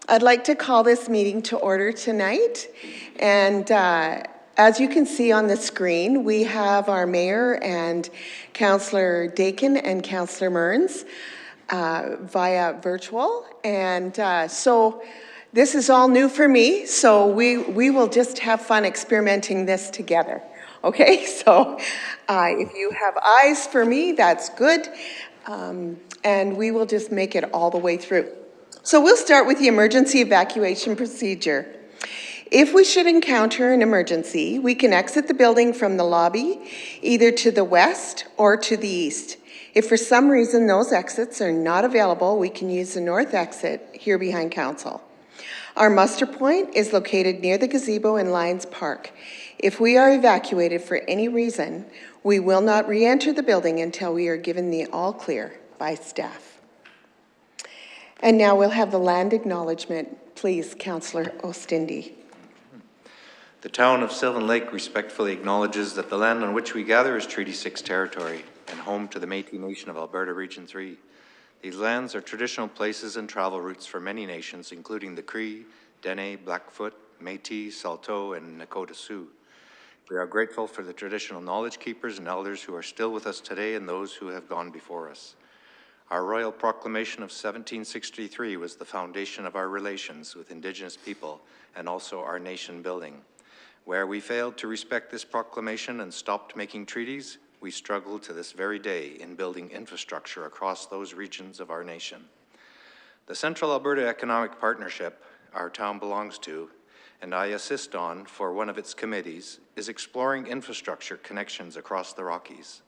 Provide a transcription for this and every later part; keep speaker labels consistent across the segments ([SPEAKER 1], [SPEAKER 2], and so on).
[SPEAKER 1] I'd like to call this meeting to order tonight. And as you can see on the screen, we have our mayor and Councillor Dakin and Councillor Mearns via virtual. And so this is all new for me, so we will just have fun experimenting this together. Okay, so if you have eyes for me, that's good. And we will just make it all the way through. So we'll start with the emergency evacuation procedure. If we should encounter an emergency, we can exit the building from the lobby, either to the west or to the east. If for some reason those exits are not available, we can use the north exit here behind council. Our muster point is located near the gazebo in Lions Park. If we are evacuated for any reason, we will not re-enter the building until we are given the all clear by staff. And now we'll have the land acknowledgement. Please, Councillor Ostindi.
[SPEAKER 2] The town of Sylvan Lake respectfully acknowledges that the land on which we gather is Treaty 6 territory and home to the Métis Nation of Alberta Region 3. These lands are traditional places and travel routes for many nations, including the Cree, Dene, Blackfoot, Métis, Saulteaux, and Nakota Sioux. We are grateful for the traditional knowledge keepers and elders who are still with us today and those who have gone before us. Our Royal Proclamation of 1763 was the foundation of our relations with Indigenous people and also our nation building. Where we failed to respect this proclamation and stopped making treaties, we struggle to this very day in building infrastructure across those regions of our nation. The Central Alberta Economic Partnership our town belongs to, and I assist on for one of its committees, is exploring infrastructure connections across the Rockies.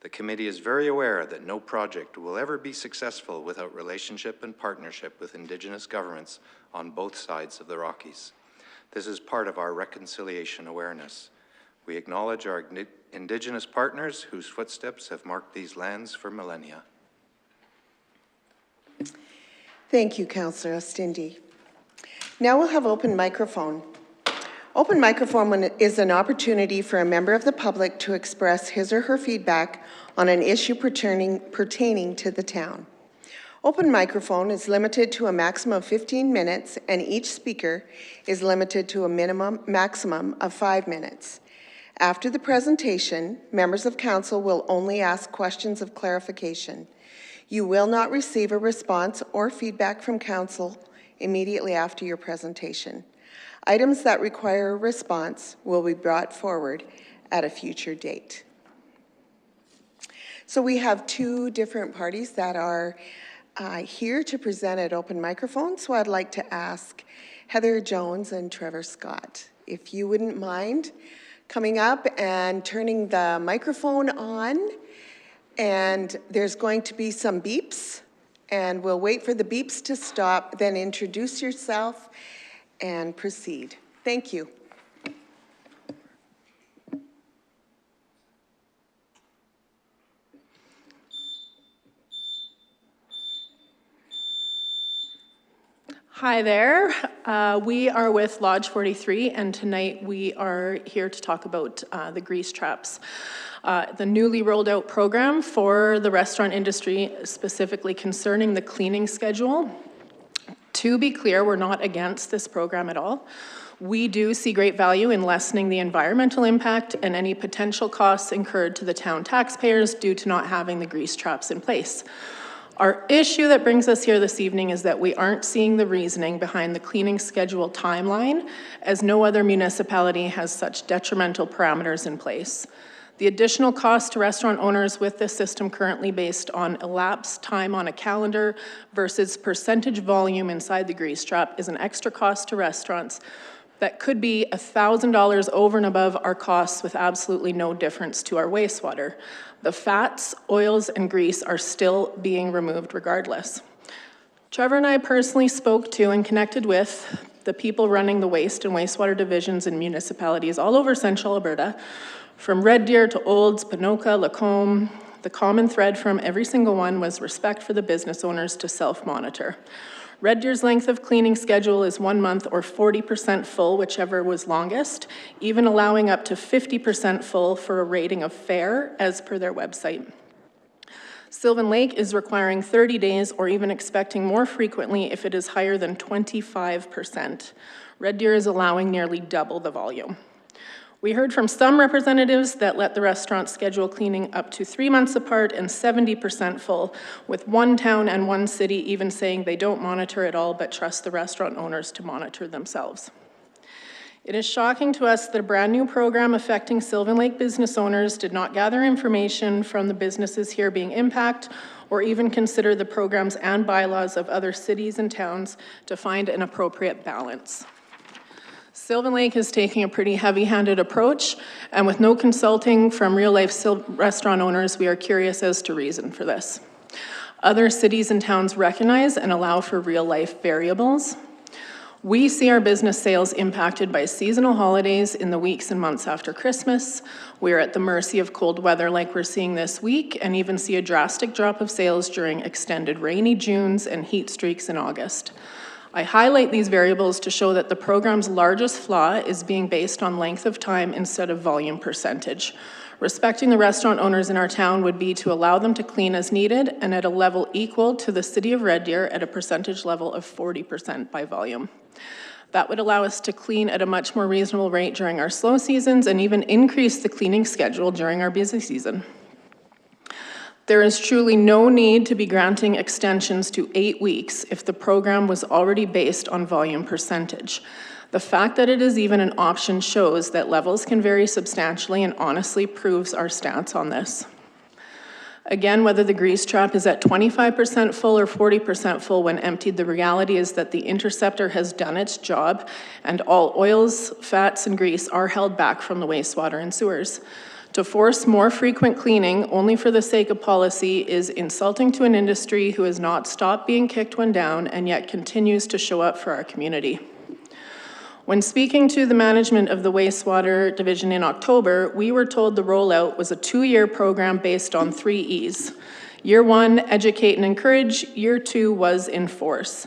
[SPEAKER 2] The committee is very aware that no project will ever be successful without relationship and partnership with Indigenous governments on both sides of the Rockies. This is part of our reconciliation awareness. We acknowledge our Indigenous partners whose footsteps have marked these lands for millennia.
[SPEAKER 1] Thank you, Councillor Ostindi. Now we'll have open microphone. Open microphone is an opportunity for a member of the public to express his or her feedback on an issue pertaining to the town. Open microphone is limited to a maximum of 15 minutes and each speaker is limited to a maximum of 5 minutes. After the presentation, members of council will only ask questions of clarification. You will not receive a response or feedback from council immediately after your presentation. Items that require a response will be brought forward at a future date. So we have two different parties that are here to present at open microphone. So I'd like to ask Heather Jones and Trevor Scott, if you wouldn't mind coming up and turning the microphone on. And there's going to be some beeps, and we'll wait for the beeps to stop, then introduce yourself and proceed. Thank you.
[SPEAKER 3] Hi there. We are with Lodge 43, and tonight we are here to talk about the grease traps. The newly rolled out program for the restaurant industry, specifically concerning the cleaning schedule. To be clear, we're not against this program at all. We do see great value in lessening the environmental impact and any potential costs incurred to the town taxpayers due to not having the grease traps in place. Our issue that brings us here this evening is that we aren't seeing the reasoning behind the cleaning schedule timeline, as no other municipality has such detrimental parameters in place. The additional cost to restaurant owners with this system currently based on elapsed time on a calendar versus percentage volume inside the grease trap is an extra cost to restaurants that could be $1,000 over and above our costs with absolutely no difference to our wastewater. The fats, oils, and grease are still being removed regardless. Trevor and I personally spoke to and connected with the people running the waste and wastewater divisions in municipalities all over central Alberta, from Red Deer to Olds, Ponoka, Lacombe. The common thread from every single one was respect for the business owners to self-monitor. Red Deer's length of cleaning schedule is 1 month or 40% full, whichever was longest, even allowing up to 50% full for a rating of fair as per their website. Sylvan Lake is requiring 30 days or even expecting more frequently if it is higher than 25%. Red Deer is allowing nearly double the volume. We heard from some representatives that let the restaurant schedule cleaning up to 3 months apart and 70% full, with one town and one city even saying they don't monitor at all but trust the restaurant owners to monitor themselves. It is shocking to us that a brand new program affecting Sylvan Lake business owners did not gather information from the businesses here being impacted or even consider the programs and bylaws of other cities and towns to find an appropriate balance. Sylvan Lake is taking a pretty heavy-handed approach, and with no consulting from real-life restaurant owners, we are curious as to reason for this. Other cities and towns recognize and allow for real-life variables. We see our business sales impacted by seasonal holidays in the weeks and months after Christmas. We are at the mercy of cold weather like we're seeing this week, and even see a drastic drop of sales during extended rainy Junes and heat streaks in August. I highlight these variables to show that the program's largest flaw is being based on length of time instead of volume percentage. Respecting the restaurant owners in our town would be to allow them to clean as needed and at a level equal to the City of Red Deer at a percentage level of 40% by volume. That would allow us to clean at a much more reasonable rate during our slow seasons and even increase the cleaning schedule during our busy season. There is truly no need to be granting extensions to 8 weeks if the program was already based on volume percentage. The fact that it is even an option shows that levels can vary substantially and honestly proves our stance on this. Again, whether the grease trap is at 25% full or 40% full when emptied, the reality is that the interceptor has done its job and all oils, fats, and grease are held back from the wastewater and sewers. To force more frequent cleaning only for the sake of policy is insulting to an industry who has not stopped being kicked when down and yet continues to show up for our community. When speaking to the management of the wastewater division in October, we were told the rollout was a 2-year program based on 3 E's. Year 1, educate and encourage. Year 2 was enforce.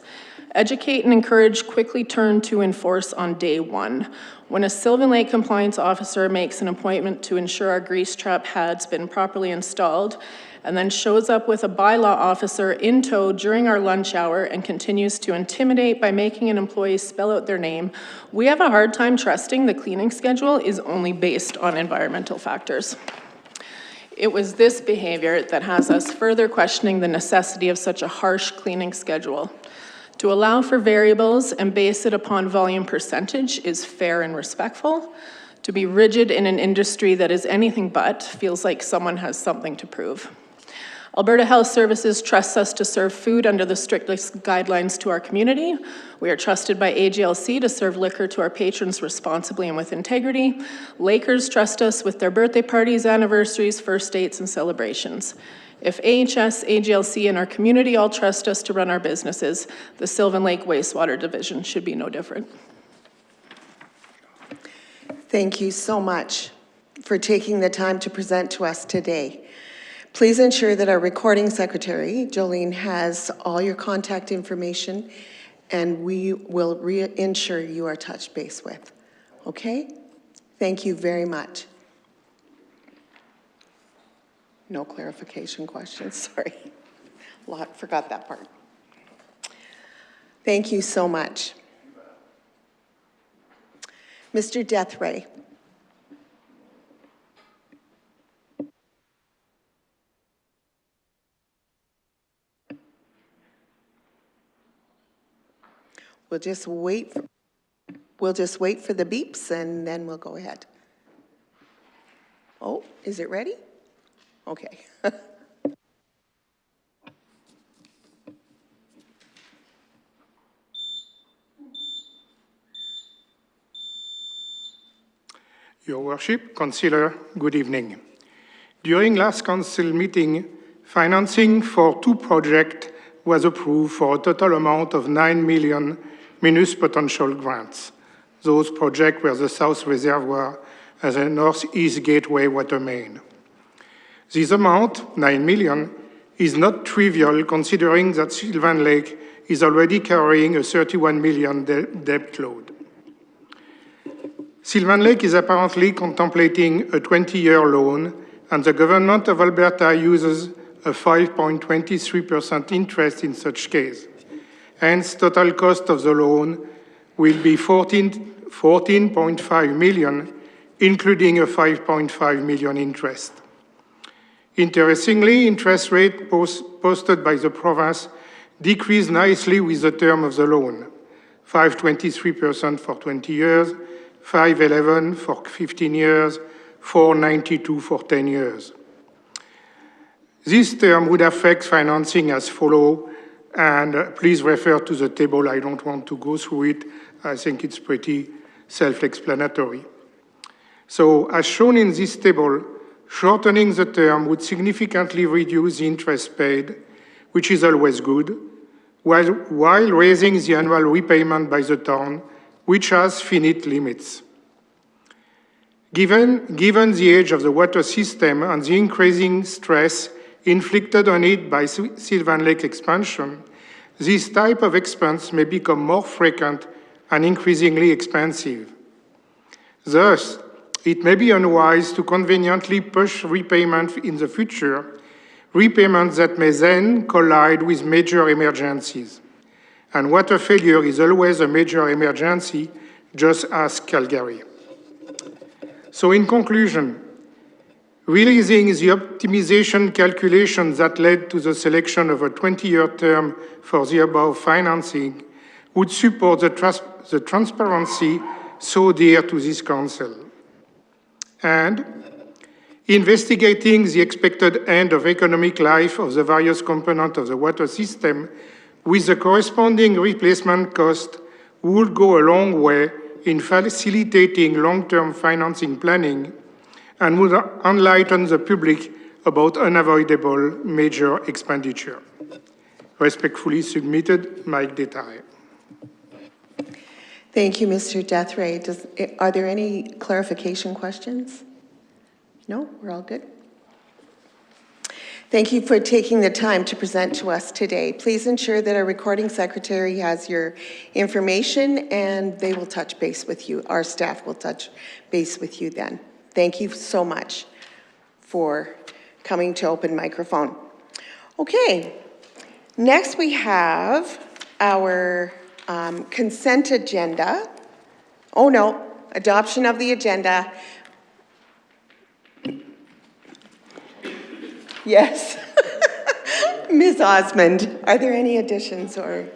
[SPEAKER 3] Educate and encourage quickly turned to enforce on day 1. When a Sylvan Lake compliance officer makes an appointment to ensure our grease trap has been properly installed, and then shows up with a bylaw officer in tow during our lunch hour and continues to intimidate by making an employee spell out their name, we have a hard time trusting the cleaning schedule is only based on environmental factors. It was this behavior that has us further questioning the necessity of such a harsh cleaning schedule. To allow for variables and base it upon volume percentage is fair and respectful. To be rigid in an industry that is anything but feels like someone has something to prove. Alberta Health Services trusts us to serve food under the strictest guidelines to our community. We are trusted by AGLC to serve liquor to our patrons responsibly and with integrity. Lakers trust us with their birthday parties, anniversaries, first dates, and celebrations. If AHS, AGLC, and our community all trust us to run our businesses, the Sylvan Lake Wastewater Division should be no different.
[SPEAKER 1] Thank you so much for taking the time to present to us today. Please ensure that our recording secretary, Jolene, has all your contact information, and we will ensure you are touched base with. Okay? Thank you very much. No clarification questions, sorry. Forgot that part. Thank you so much. Mr. Deathray. We'll just wait for the beeps and then we'll go ahead. Oh, is it ready? Okay.
[SPEAKER 4] Your Worship, Councillor, good evening. During last Council meeting, financing for 2 projects was approved for a total amount of 9 million minus potential grants. Those projects were the South Reservoir and the Northeast Gateway water main. This amount, 9 million, is not trivial considering that Sylvan Lake is already carrying a 31 million debt load. Sylvan Lake is apparently contemplating a 20-year loan, and the government of Alberta uses a 5.23% interest in such case. Hence, total cost of the loan will be 14.5 million, including a 5.5 million interest. Interestingly, interest rate posted by the province decreased nicely with the term of the loan, 5.23% for 20 years, 5.11 for 15 years, 4.92 for 10 years. This term would affect financing as follows, and please refer to the table. I don't want to go through it. I think it's pretty self-explanatory. So, as shown in this table, shortening the term would significantly reduce the interest paid, which is always good, while raising the annual repayment by the town, which has finite limits. Given the age of the water system and the increasing stress inflicted on it by Sylvan Lake expansion, this type of expense may become more frequent and increasingly expensive. Thus, it may be unwise to conveniently push repayment in the future, repayments that may then collide with major emergencies. And water failure is always a major emergency, just as Calgary. So in conclusion, releasing the optimization calculations that led to the selection of a 20-year term for the above financing would support the transparency so dear to this council. And investigating the expected end of economic life of the various components of the water system with the corresponding replacement cost would go a long way in facilitating long-term financing planning and would enlighten the public about unavoidable major expenditure. Respectfully submitted, Mike Détaille.
[SPEAKER 1] Thank you, Mr. Dethray. Are there any clarification questions? No, we're all good. Thank you for taking the time to present to us today. Please ensure that our recording secretary has your information and they will touch base with you. Our staff will touch base with you then. Thank you so much for coming to open microphone. Okay, next we have our consent agenda. Oh no, adoption of the agenda. Yes. Ms. Osmond, are there any additions or?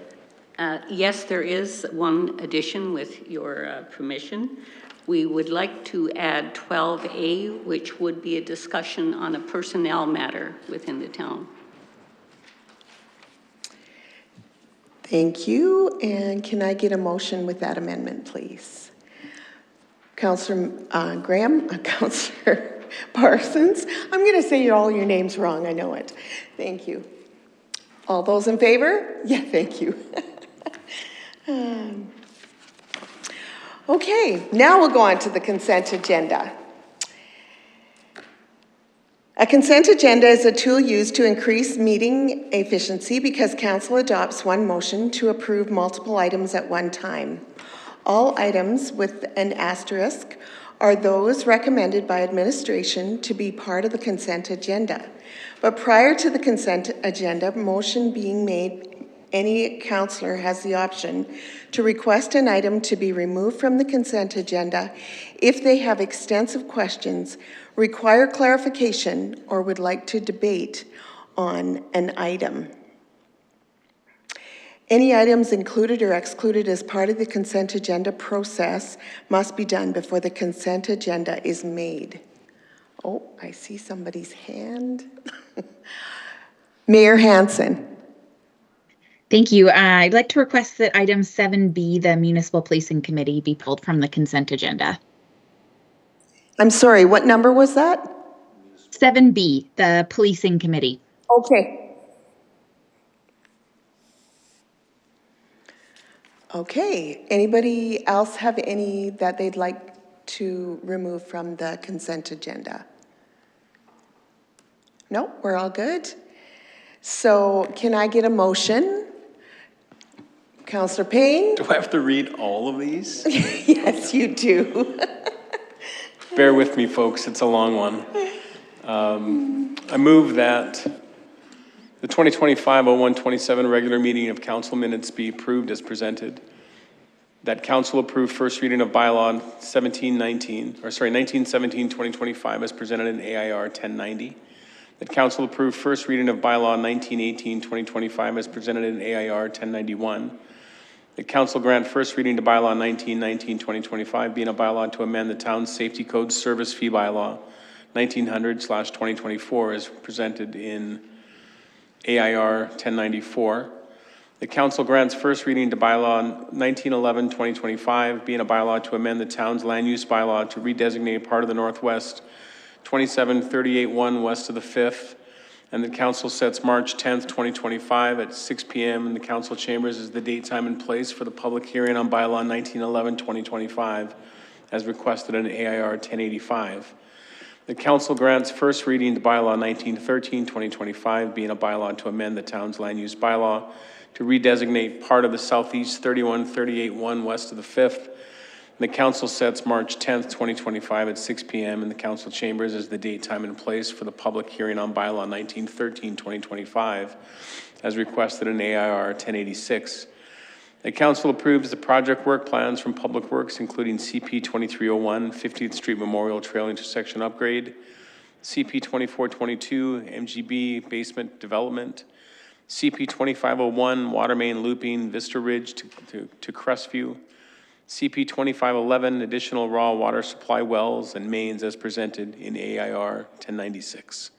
[SPEAKER 5] Yes, there is one addition with your permission. We would like to add 12A, which would be a discussion on a personnel matter within the town.
[SPEAKER 1] Thank you. And can I get a motion with that amendment, please? Councillor Graham, Councillor Parsons. I'm going to say all your names wrong. I know it. Thank you. All those in favor? Yeah, thank you. Okay, now we'll go on to the consent agenda. A consent agenda is a tool used to increase meeting efficiency because council adopts one motion to approve multiple items at one time. All items with an asterisk are those recommended by administration to be part of the consent agenda. But prior to the consent agenda motion being made, any councillor has the option to request an item to be removed from the consent agenda if they have extensive questions, require clarification, or would like to debate on an item. Any items included or excluded as part of the consent agenda process must be done before the consent agenda is made. Oh, I see somebody's hand. Mayor Hansen.
[SPEAKER 6] Thank you. I'd like to request that item 7B, the Municipal Policing Committee, be pulled from the consent agenda.
[SPEAKER 1] I'm sorry, what number was that?
[SPEAKER 6] 7B, the Policing Committee.
[SPEAKER 1] Okay. Okay, anybody else have any that they'd like to remove from the consent agenda? No, we're all good. So can I get a motion? Councillor Payne?
[SPEAKER 7] Do I have to read all of these?
[SPEAKER 1] Yes, you do.
[SPEAKER 7] Bear with me, folks. It's a long one. I move that The 2025-01-27 regular meeting of council minutes be approved as presented. That council approve first reading of bylaw 1917-2025 as presented in AIR 1090. That council approve first reading of bylaw 1918-2025 as presented in AIR 1091. That council grant first reading to bylaw 1919-2025 being a bylaw to amend the town's safety code service fee bylaw 1900/2024 as presented in AIR 1094. The council grants first reading to bylaw 1911-2025, being a bylaw to amend the town's land use bylaw to redesignate part of the Northwest 2738-1 west of the 5th. And the council sets March 10th, 2025 at 6 p.m. in the council chambers as the date, time, and place for the public hearing on bylaw 1911-2025 as requested in AIR 1085. The council grants first reading to bylaw 1913-2025, being a bylaw to amend the town's land use bylaw to redesignate part of the southeast 3138-1 west of the 5th. The council sets March 10th, 2025 at 6 p.m. in the council chambers as the date, time, and place for the public hearing on bylaw 1913-2025 as requested in AIR 1086. The council approves the project work plans from Public Works, including CP 2301, 50th Street Memorial Trail intersection upgrade, CP 2422, MGB basement development, CP 2501, water main looping Vista Ridge to Crestview, CP 2511, additional raw water supply wells and mains as presented in AIR 1096.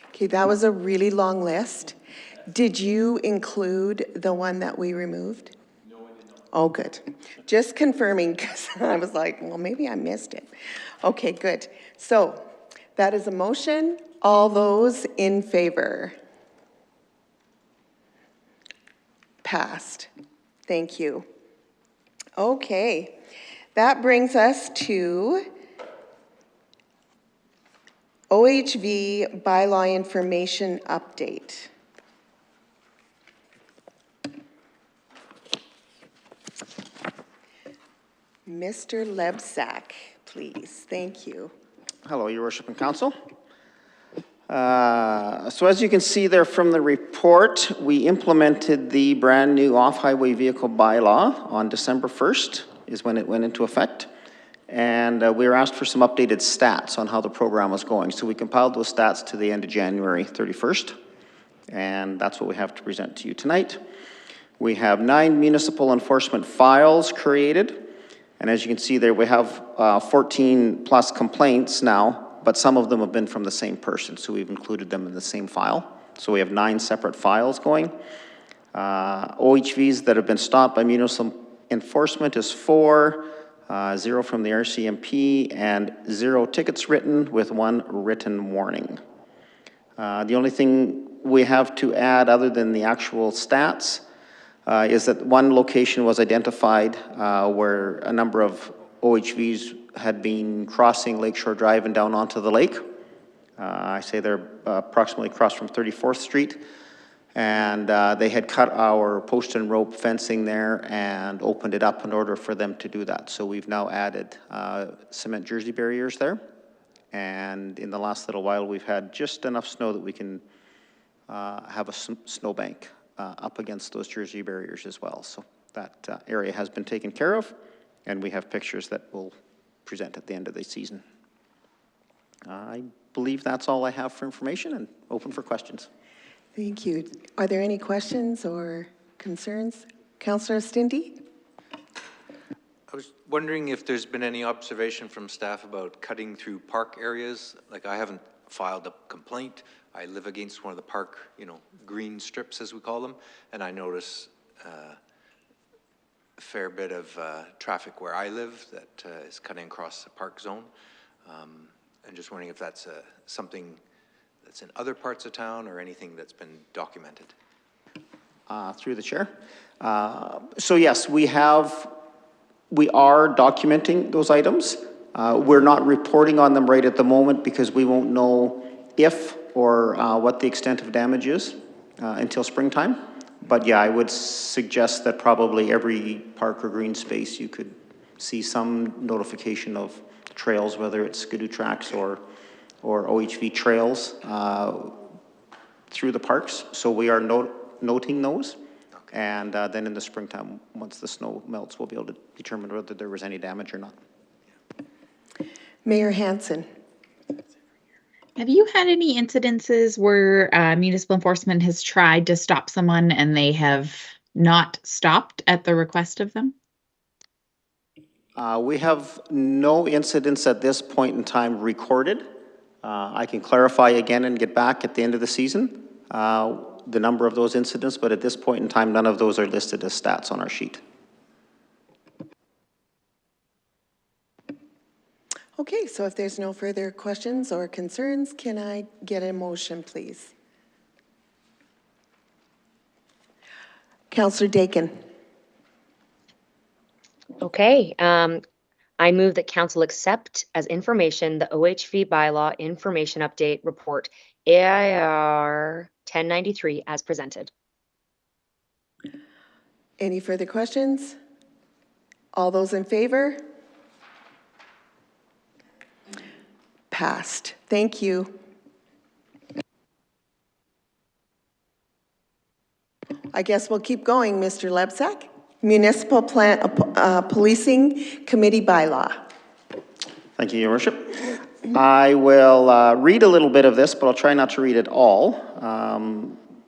[SPEAKER 1] Okay, that was a really long list. Did you include the one that we removed? No, I did not. Oh, good. Just confirming, because I was like, well, maybe I missed it. Okay, good. So that is a motion. All those in favor? Passed. Thank you. Okay, that brings us to OHV bylaw information update. Mr. Lebsack, please. Thank you.
[SPEAKER 8] Hello, Your Worship and Council. So as you can see there from the report, we implemented the brand new off-highway vehicle bylaw on December 1st is when it went into effect. And we were asked for some updated stats on how the program was going. So we compiled those stats to the end of January 31st. And that's what we have to present to you tonight. We have 9 municipal enforcement files created. And as you can see there, we have 14 plus complaints now, but some of them have been from the same person, so we've included them in the same file. So we have 9 separate files going. OHVs that have been stopped by municipal enforcement is 4, 0 from the RCMP, and 0 tickets written with 1 written warning. The only thing we have to add other than the actual stats is that 1 location was identified where a number of OHVs had been crossing Lakeshore Drive and down onto the lake. I say they're approximately across from 34th Street. And they had cut our post and rope fencing there and opened it up in order for them to do that. So we've now added cement jersey barriers there. And in the last little while, we've had just enough snow that we can have a snowbank up against those jersey barriers as well. So that area has been taken care of, and we have pictures that we'll present at the end of the season. I believe that's all I have for information, and open for questions.
[SPEAKER 1] Thank you. Are there any questions or concerns? Councillor Stindy?
[SPEAKER 2] I was wondering if there's been any observation from staff about cutting through park areas. Like, I haven't filed a complaint. I live against one of the park, green strips as we call them, and I notice a fair bit of traffic where I live that is cutting across the park zone. I'm just wondering if that's something that's in other parts of town or anything that's been documented.
[SPEAKER 8] Through the chair. So yes, we are documenting those items. We're not reporting on them right at the moment because we won't know if or what the extent of damage is until springtime. But yeah, I would suggest that probably every park or green space you could see some notification of trails, whether it's Skidoo tracks or OHV trails. through the parks, so we are noting those. Okay. And then in the springtime, once the snow melts, we'll be able to determine whether there was any damage or not.
[SPEAKER 1] Mayor Hansen.
[SPEAKER 6] Have you had any incidences where municipal enforcement has tried to stop someone and they have not stopped at the request of them?
[SPEAKER 8] We have no incidents at this point in time recorded. I can clarify again and get back at the end of the season the number of those incidents, but at this point in time, none of those are listed as stats on our sheet.
[SPEAKER 1] Okay, so if there's no further questions or concerns, can I get a motion, please? Councillor Dakin.
[SPEAKER 9] Okay, I move that council accept as information the OHV bylaw information update report AIR 1093 as presented.
[SPEAKER 1] Any further questions? All those in favor? Passed. Thank you. I guess we'll keep going, Mr. Lebsack. Municipal Policing Committee bylaw.
[SPEAKER 8] Thank you, Your Worship. I will read a little bit of this, but I'll try not to read it all.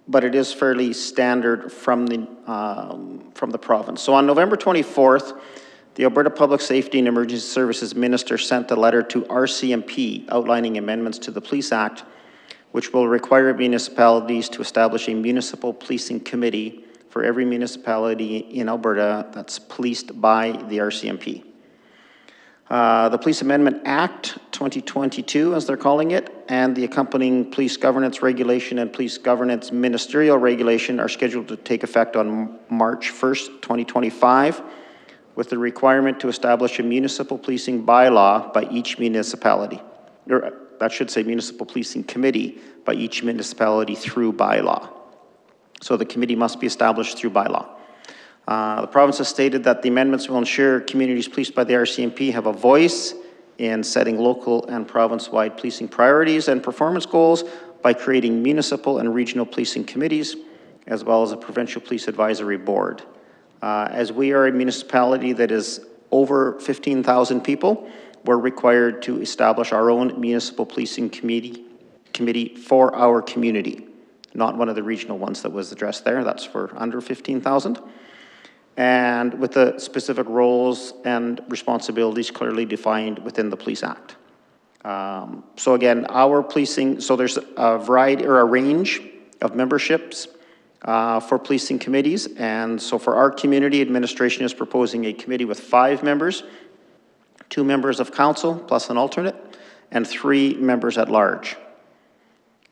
[SPEAKER 8] But it is fairly standard from the province. So on November 24th, the Alberta Public Safety and Emergency Services Minister sent a letter to RCMP outlining amendments to the Police Act, which will require municipalities to establish a municipal policing committee for every municipality in Alberta that's policed by the RCMP. The Police Amendment Act 2022, as they're calling it, and the accompanying police governance regulation and police governance ministerial regulation are scheduled to take effect on March 1st, 2025, with the requirement to establish a municipal policing bylaw by each municipality, or that should say municipal policing committee by each municipality through bylaw. So the committee must be established through bylaw. The province has stated that the amendments will ensure communities policed by the RCMP have a voice in setting local and province-wide policing priorities and performance goals by creating municipal and regional policing committees, as well as a provincial police advisory board. As we are a municipality that is over 15,000 people, we're required to establish our own municipal policing committee for our community, not one of the regional ones that was addressed there. That's for under 15,000. And with the specific roles and responsibilities clearly defined within the Police Act. So again, our policing, so there's a variety or a range of memberships for policing committees. And so for our community, administration is proposing a committee with 5 members, 2 members of council plus an alternate, and 3 members at large.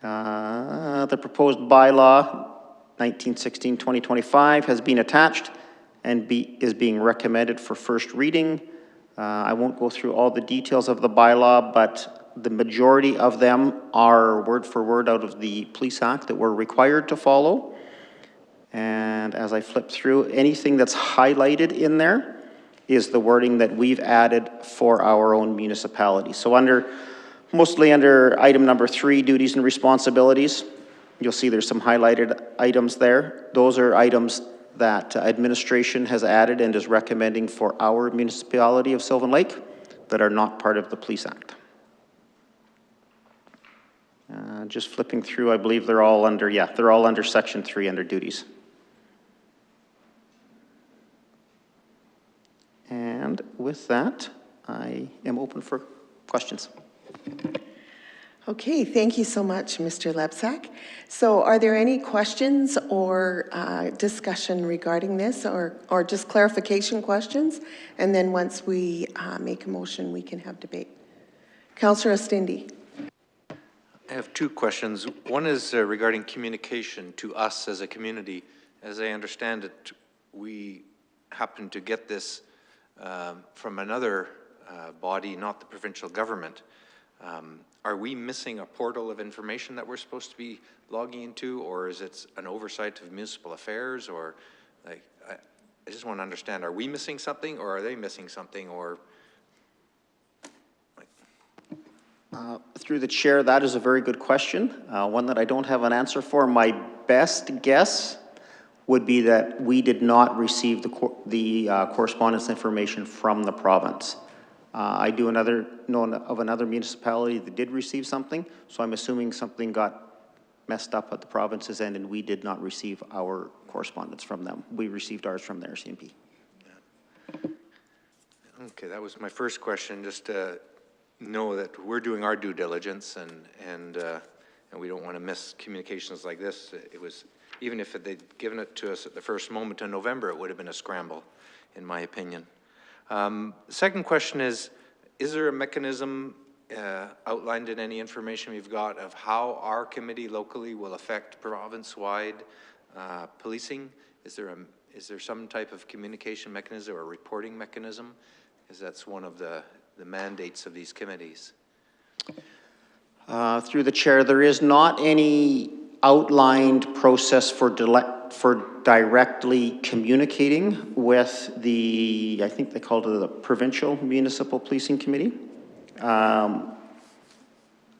[SPEAKER 8] The proposed bylaw 1916-2025 has been attached and is being recommended for first reading. I won't go through all the details of the bylaw, but the majority of them are word for word out of the Police Act that we're required to follow. And as I flip through, anything that's highlighted in there is the wording that we've added for our own municipality. So mostly under item number 3, duties and responsibilities, you'll see there's some highlighted items there. Those are items that administration has added and is recommending for our municipality of Sylvan Lake that are not part of the Police Act. Just flipping through, I believe they're all under section 3 under duties. And with that, I am open for questions.
[SPEAKER 1] Okay, thank you so much, Mr. Lebsack. So are there any questions or discussion regarding this or just clarification questions? And then once we make a motion, we can have debate. Councillor Ostindi.
[SPEAKER 2] I have 2 questions. One is regarding communication to us as a community. As I understand it, we happen to get this from another body, not the provincial government. Are we missing a portal of information that we're supposed to be logging into, or is it an oversight of municipal affairs, or like, I just want to understand, are we missing something, or are they missing something, or like?
[SPEAKER 8] Through the chair, that is a very good question, one that I don't have an answer for. My best guess would be that we did not receive the correspondence information from the province. I do know of another municipality that did receive something, so I'm assuming something got messed up at the province's end and we did not receive our correspondence from them. We received ours from the RCMP.
[SPEAKER 2] Okay, that was my first question, just to know that we're doing our due diligence and we don't want to miss communications like this. It was, even if they'd given it to us at the first moment in November, it would have been a scramble, in my opinion. Second question is there a mechanism outlined in any information we've got of how our committee locally will affect province-wide policing? Is there some type of communication mechanism or reporting mechanism? Because that's one of the mandates of these committees.
[SPEAKER 8] Through the chair, there is not any outlined process for directly communicating with the, I think they called it the Provincial Municipal Policing Committee.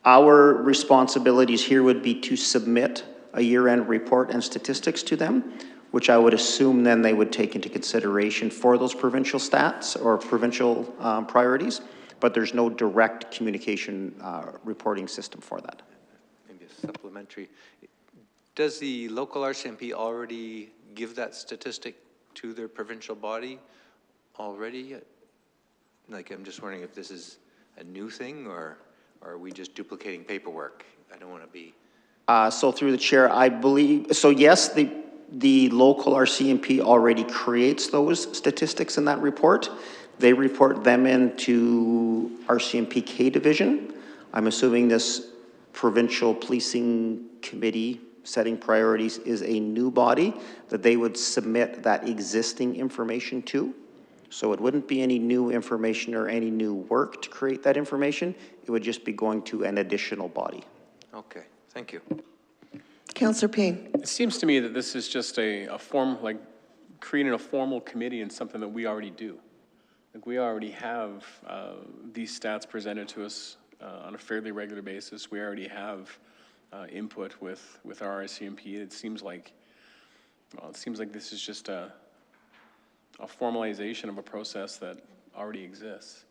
[SPEAKER 8] Our responsibilities here would be to submit a year-end report and statistics to them, which I would assume then they would take into consideration for those provincial stats or provincial priorities, but there's no direct communication reporting system for that.
[SPEAKER 2] Maybe a supplementary. Does the local RCMP already give that statistic to their provincial body already? Like, I'm just wondering if this is a new thing or are we just duplicating paperwork? I don't want to be.
[SPEAKER 8] So through the chair, I believe, so yes, the local RCMP already creates those statistics in that report. They report them into RCMP K division. I'm assuming this provincial policing committee setting priorities is a new body that they would submit that existing information to. So it wouldn't be any new information or any new work to create that information. It would just be going to an additional body.
[SPEAKER 2] Okay, thank you.
[SPEAKER 1] Councillor Payne.
[SPEAKER 7] It seems to me that this is just a form, like creating a formal committee and something that we already do. Like we already have these stats presented to us on a fairly regular basis. We already have input with our RCMP. It seems like this is just a formalization of a process that already exists.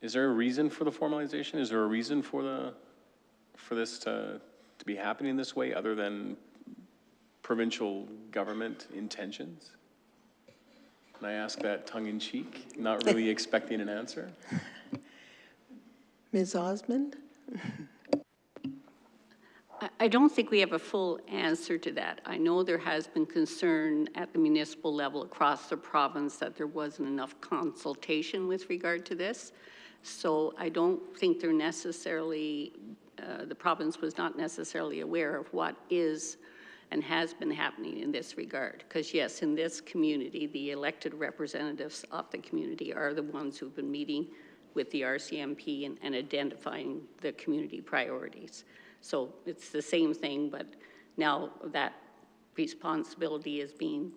[SPEAKER 7] Is there a reason for the formalization? Is there a reason for this to be happening this way other than provincial government intentions? And I ask that tongue-in-cheek, not really expecting an answer.
[SPEAKER 1] Ms. Osmond?
[SPEAKER 5] I don't think we have a full answer to that. I know there has been concern at the municipal level across the province that there wasn't enough consultation with regard to this. So I don't think they're necessarily, the province was not necessarily aware of what is and has been happening in this regard. Because yes, in this community, the elected representatives of the community are the ones who've been meeting with the RCMP and identifying the community priorities. So it's the same thing, but now that responsibility is being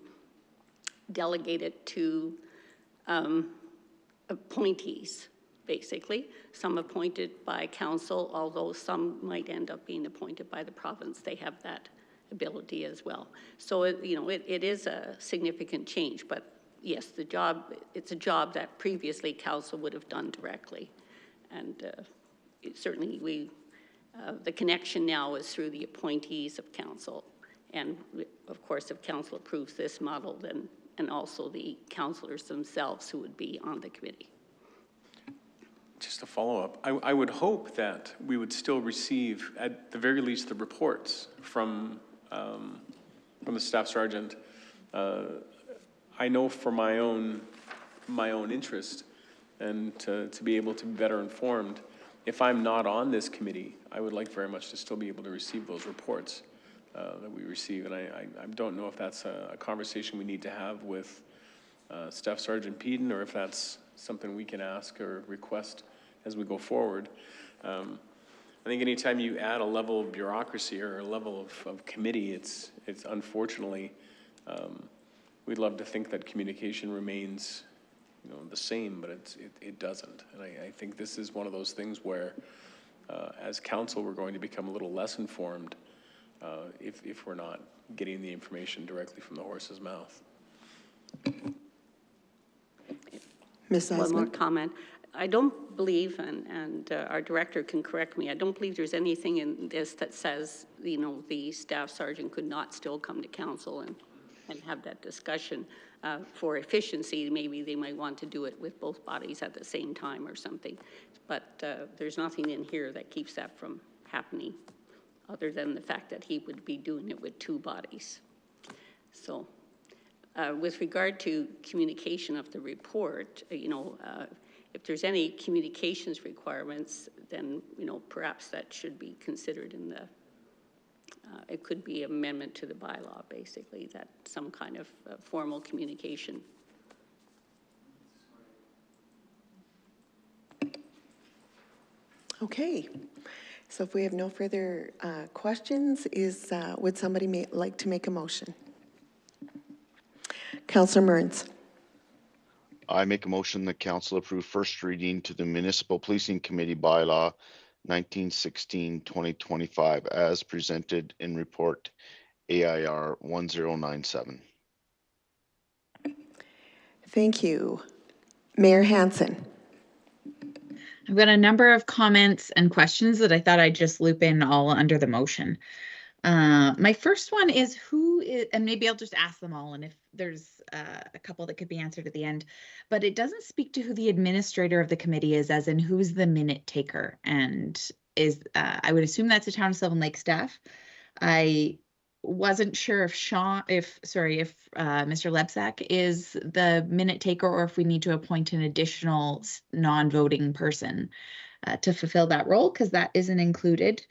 [SPEAKER 5] delegated to appointees, basically. Some appointed by council, although some might end up being appointed by the province. They have that ability as well. So, it is a significant change, but yes, it's a job that previously council would have done directly. And certainly the connection now is through the appointees of council. And of course, if council approves this model, then, and also the councillors themselves who would be on the committee.
[SPEAKER 7] Just a follow-up. I would hope that we would still receive, at the very least, the reports from the staff sergeant. I know for my own interest and to be able to be better informed, if I'm not on this committee, I would like very much to still be able to receive those reports that we receive. And I don't know if that's a conversation we need to have with Staff Sergeant Peden, or if that's something we can ask or request as we go forward. I think anytime you add a level of bureaucracy or a level of committee, it's unfortunately, we'd love to think that communication remains the same, but it doesn't. And I think this is one of those things where, as council, we're going to become a little less informed if we're not getting the information directly from the horse's mouth.
[SPEAKER 1] Ms.
[SPEAKER 5] One more
[SPEAKER 1] Osmond?
[SPEAKER 5] comment. I don't believe, and our director can correct me, I don't believe there's anything in this that says, the staff sergeant could not still come to council and have that discussion. For efficiency, maybe they might want to do it with both bodies at the same time or something. But there's nothing in here that keeps that from happening, other than the fact that he would be doing it with two bodies. So with regard to communication of the report, if there's any communications requirements, then, perhaps that should be considered in the, it could be amendment to the bylaw, basically, that some kind of formal communication.
[SPEAKER 1] Okay. So if we have no further questions, would somebody like to make a motion? Councillor Mearns.
[SPEAKER 10] I make a motion that council approve first reading to the Municipal Policing Committee bylaw 1916-2025 as presented in report AIR 1097.
[SPEAKER 1] Thank you. Mayor Hansen.
[SPEAKER 6] I've got a number of comments and questions that I thought I'd just loop in all under the motion. My first one is who is, and maybe I'll just ask them all, and if there's a couple that could be answered at the end, but it doesn't speak to who the administrator of the committee is, as in who's the minute taker, and I would assume that's a Town of Sylvan Lake staff. I wasn't sure if Mr. Lebsack is the minute taker, or if we need to appoint an additional non-voting person to fulfill that role, because that isn't included.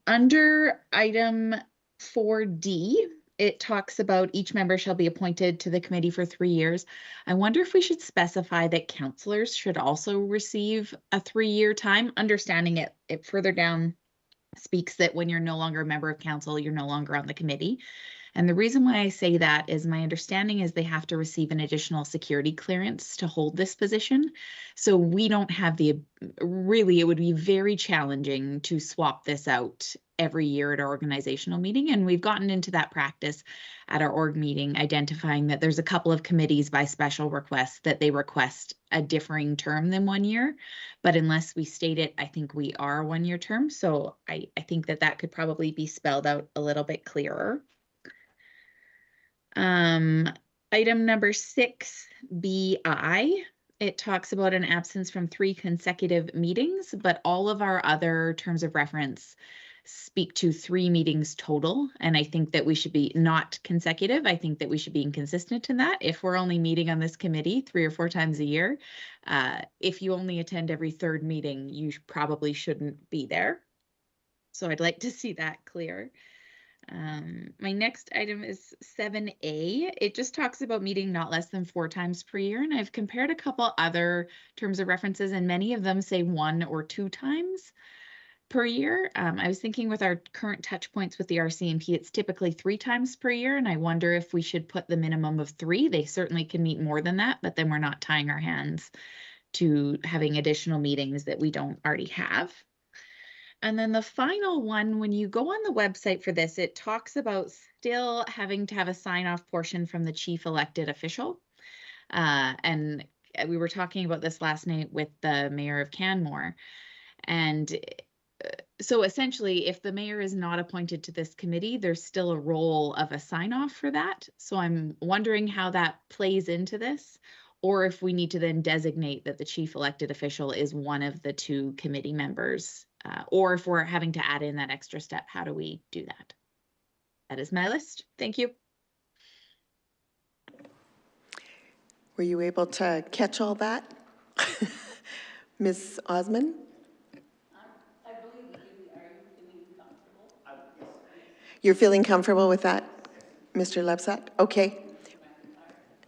[SPEAKER 6] Under item 4D, it talks about each member shall be appointed to the committee for 3 years. I wonder if we should specify that councillors should also receive a 3-year time, understanding it further down speaks that when you're no longer a member of council, you're no longer on the committee. And the reason why I say that is my understanding is they have to receive an additional security clearance to hold this position. So we don't have really, it would be very challenging to swap this out every year at our organizational meeting. And we've gotten into that practice at our org meeting, identifying that there's a couple of committees by special request that they request a differing term than 1 year. But unless we state it, I think we are a 1-year term. So I think that could probably be spelled out a little bit clearer. Item number 6BI, it talks about an absence from 3 consecutive meetings, but all of our other terms of reference speak to 3 meetings total. And I think that we should be not consecutive. I think that we should be inconsistent to that. If we're only meeting on this committee 3 or 4 times a year, if you only attend every 3rd meeting, you probably shouldn't be there. So I'd like to see that clear. My next item is 7A. It just talks about meeting not less than 4 times per year. And I've compared a couple other terms of references, and many of them say 1 or 2 times per year. I was thinking with our current touch points with the RCMP, it's typically 3 times per year. And I wonder if we should put the minimum of 3. They certainly can meet more than that, but then we're not tying our hands to having additional meetings that we don't already have. And then the final one, when you go on the website for this, it talks about still having to have a sign-off portion from the chief elected official. And we were talking about this last night with the mayor of Canmore. And so essentially, if the mayor is not appointed to this committee, there's still a role of a sign-off for that. So I'm wondering how that plays into this, or if we need to then designate that the chief elected official is one of the 2 committee members. Or if we're having to add in that extra step, how do we do that? That is my list. Thank you.
[SPEAKER 1] Were you able to catch all that? Ms. Osmond?
[SPEAKER 5] I believe that are you feeling comfortable?
[SPEAKER 1] You're feeling comfortable with that, Mr. Lebsack? Okay.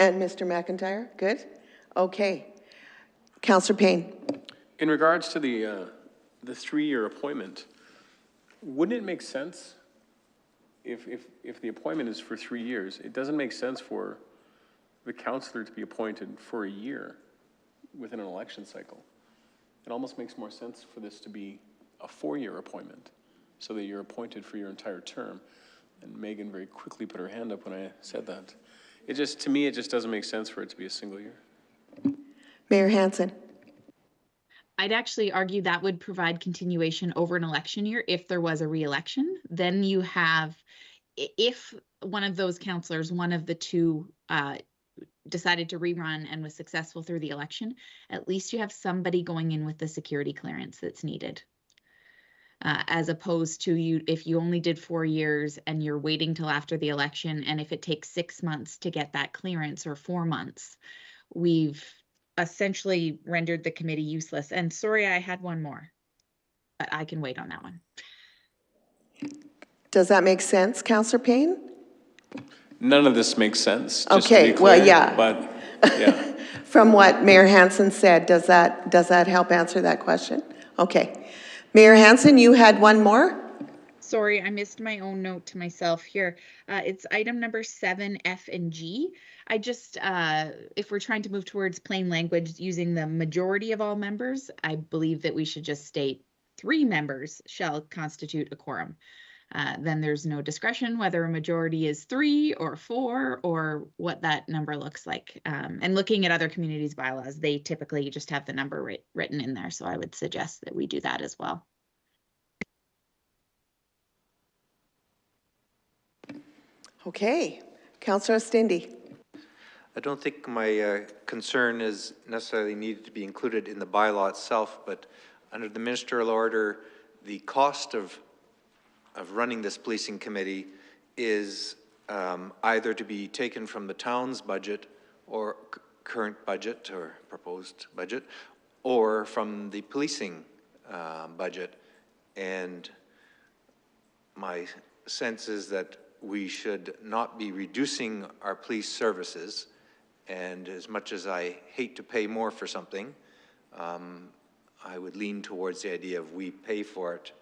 [SPEAKER 1] And Mr. McIntyre? Good? Okay. Councillor Payne?
[SPEAKER 7] In regards to the 3-year appointment, wouldn't it make sense if the appointment is for 3 years? It doesn't make sense for the counselor to be appointed for a year within an election cycle. It almost makes more sense for this to be a 4-year appointment so that you're appointed for your entire term. And Megan very quickly put her hand up when I said that. It just, to me, it just doesn't make sense for it to be a single year.
[SPEAKER 1] Mayor Hansen.
[SPEAKER 6] I'd actually argue that would provide continuation over an election year if there was a re-election. Then you have, if one of those counselors, one of the two decided to rerun and was successful through the election, at least you have somebody going in with the security clearance that's needed. As opposed to if you only did 4 years and you're waiting till after the election, and if it takes 6 months to get that clearance or 4 months, we've essentially rendered the committee useless. And sorry, I had one more, but I can wait on that one.
[SPEAKER 1] Does that make sense, Councillor Payne?
[SPEAKER 7] None of this makes sense. Just
[SPEAKER 1] Okay,
[SPEAKER 7] to be clear,
[SPEAKER 1] well, yeah.
[SPEAKER 7] But yeah.
[SPEAKER 1] From what Mayor Hansen said, does that help answer that question? Okay. Mayor Hansen, you had one more?
[SPEAKER 6] Sorry, I missed my own note to myself here. It's item number 7, F and G. I just, if we're trying to move towards plain language using the majority of all members, I believe that we should just state 3 members shall constitute a quorum. Then there's no discretion whether a majority is 3 or 4 or what that number looks like. And looking at other communities' bylaws, they typically just have the number written in there. So I would suggest that we do that as well.
[SPEAKER 1] Okay. Councillor Stindy.
[SPEAKER 2] I don't think my concern is necessarily needed to be included in the bylaw itself, but under the ministerial order, the cost of running this policing committee is either to be taken from the town's budget or current budget or proposed budget, or from the policing budget. And my sense is that we should not be reducing our police services. And as much as I hate to pay more for something, I would lean towards the idea of we pay for it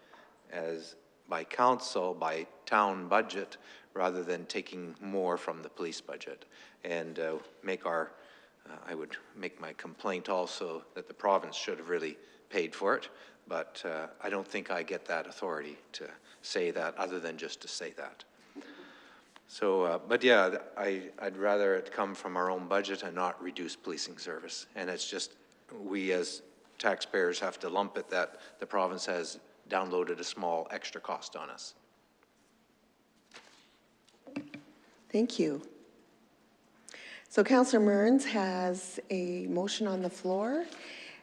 [SPEAKER 2] as by council, by town budget, rather than taking more from the police budget. And I would make my complaint also that the province should have really paid for it, but I don't think I get that authority to say that other than just to say that. So, but yeah, I'd rather it come from our own budget and not reduce policing service. And it's just, we as taxpayers have to lump it that the province has downloaded a small extra cost on us.
[SPEAKER 1] Thank you. So Councillor Mearns has a motion on the floor,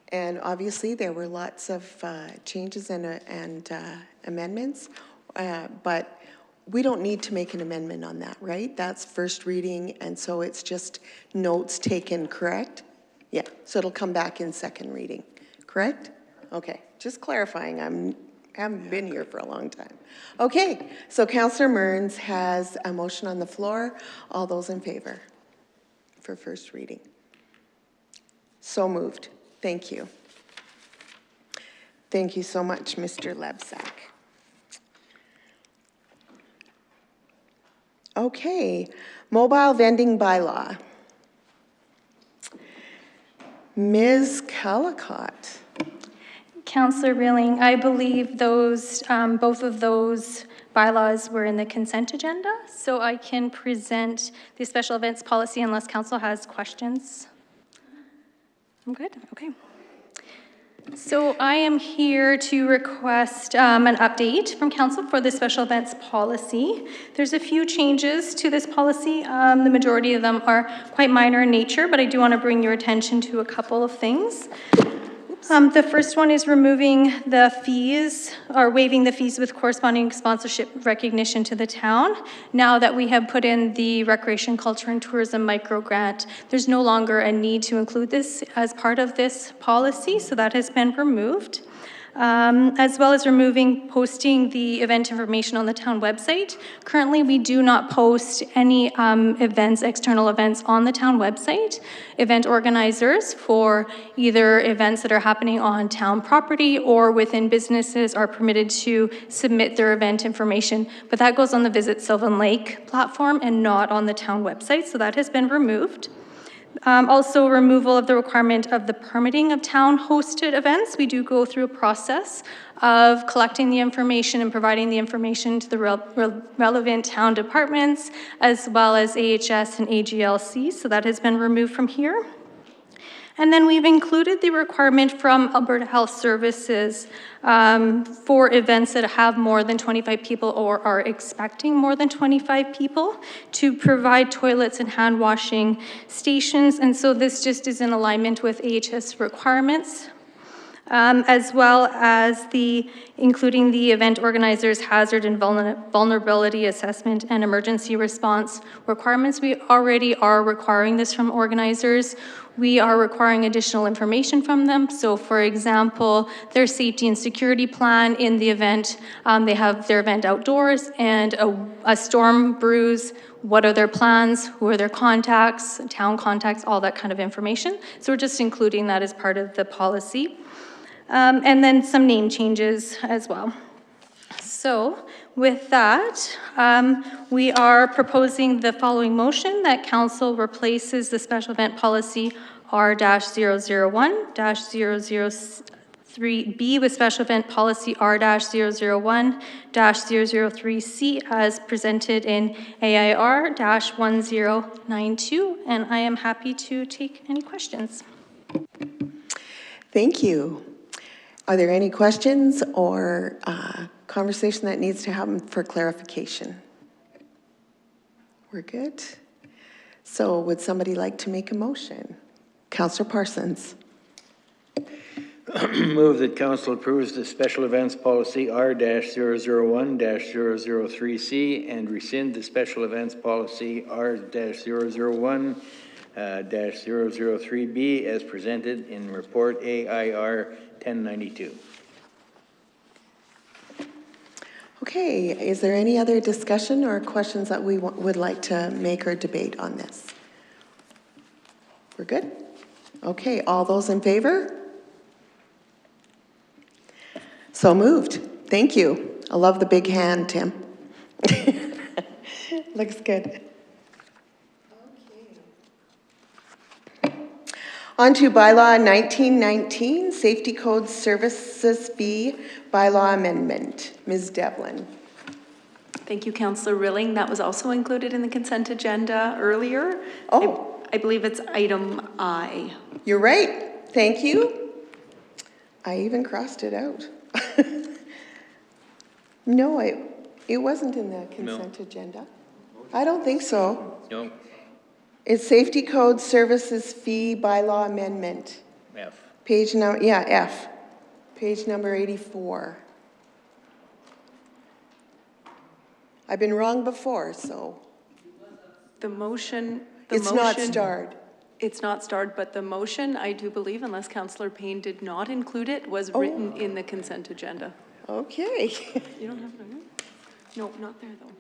[SPEAKER 1] and obviously there were lots of changes and amendments, but we don't need to make an amendment on that, right? That's first reading, and so it's just notes taken, correct? Yeah, so it'll come back in second reading, correct? Okay, just clarifying, I haven't been here for a long time. Okay, so Councillor Mearns has a motion on the floor. All those in favor for first reading? So moved. Thank you. Thank you so much, Mr. Lebsack. Okay, mobile vending bylaw. Ms. Callicott.
[SPEAKER 11] Councillor Rilling, I believe those, both of those bylaws were in the consent agenda, so I can present the special events policy unless council has questions. I'm good, okay. So I am here to request an update from council for the special events policy. There's a few changes to this policy. The majority of them are quite minor in nature, but I do want to bring your attention to a couple of things. The first one is removing the fees, or waiving the fees with corresponding sponsorship recognition to the town. Now that we have put in the Recreation, Culture and Tourism micro grant, there's no longer a need to include this as part of this policy, so that has been removed. As well as removing posting the event information on the town website. Currently, we do not post any events, external events on the town website. Event organizers for either events that are happening on town property or within businesses are permitted to submit their event information, but that goes on the Visit Sylvan Lake platform and not on the town website, so that has been removed. Also, removal of the requirement of the permitting of town-hosted events. We do go through a process of collecting the information and providing the information to the relevant town departments, as well as AHS and AGLC, so that has been removed from here. And then we've included the requirement from Alberta Health Services for events that have more than 25 people or are expecting more than 25 people to provide toilets and hand washing stations. And so this just is in alignment with AHS requirements, as well as including the event organizer's hazard and vulnerability assessment and emergency response requirements. We already are requiring this from organizers. We are requiring additional information from them. So for example, their safety and security plan in the event, they have their event outdoors and a storm brews. What are their plans? Who are their contacts, town contacts, all that kind of information. So we're just including that as part of the policy. And then some name changes as well. So with that, we are proposing the following motion, that council replaces the special event policy R-001-003B with special event policy R-001-003C as presented in AIR-1092. And I am happy to take any questions.
[SPEAKER 1] Thank you. Are there any questions or conversation that needs to happen for clarification? We're good. So would somebody like to make a motion? Councillor Parsons.
[SPEAKER 12] Move that council approves the special events policy R-001-003C and rescind the special events policy R-001-003B as presented in report AIR 1092.
[SPEAKER 1] Okay, is there any other discussion or questions that we would like to make or debate on this? We're good? Okay, all those in favor? So moved. Thank you. I love the big hand, Tim. Looks good. On to bylaw 1919, Safety Code Services Fee Bylaw Amendment. Ms. Devlin.
[SPEAKER 13] Thank you, Councillor Rilling. That was also included in the consent agenda earlier.
[SPEAKER 1] Oh.
[SPEAKER 13] I believe it's item I.
[SPEAKER 1] You're right. Thank you. I even crossed it out. No, it wasn't in the consent agenda. I don't think so.
[SPEAKER 12] No.
[SPEAKER 1] It's Safety Code Services Fee Bylaw Amendment.
[SPEAKER 12] F.
[SPEAKER 1] Page number, yeah, F. Page number 84. I've been wrong before, so.
[SPEAKER 13] The motion.
[SPEAKER 1] It's not starred.
[SPEAKER 13] It's not starred, but the motion, I do believe, unless Councillor Payne did not include it, was written in the consent agenda.
[SPEAKER 1] Okay.
[SPEAKER 13] You don't have it on you? No, not there though.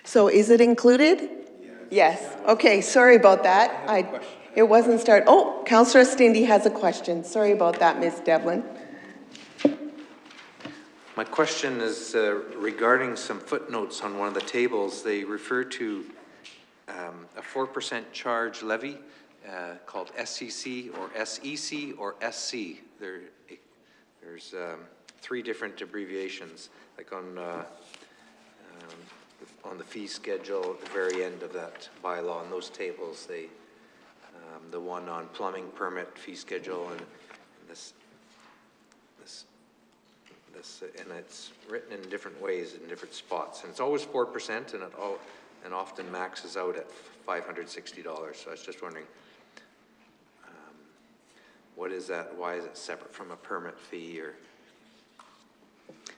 [SPEAKER 1] So is it included? Yes. Okay, sorry about that. It wasn't started. Oh, Councillor Stindy has a question. Sorry about that, Ms. Devlin.
[SPEAKER 2] My question is regarding some footnotes on one of the tables. They refer to a 4% charge levy called SCC or SEC or SC. There's three different abbreviations, like on the fee schedule at the very end of that bylaw. In those tables, they the one on plumbing permit fee schedule and this and it's written in different ways in different spots, and it's always 4%, and often maxes out at $560. So I was just wondering, what is that? Why is it separate from a permit fee? Or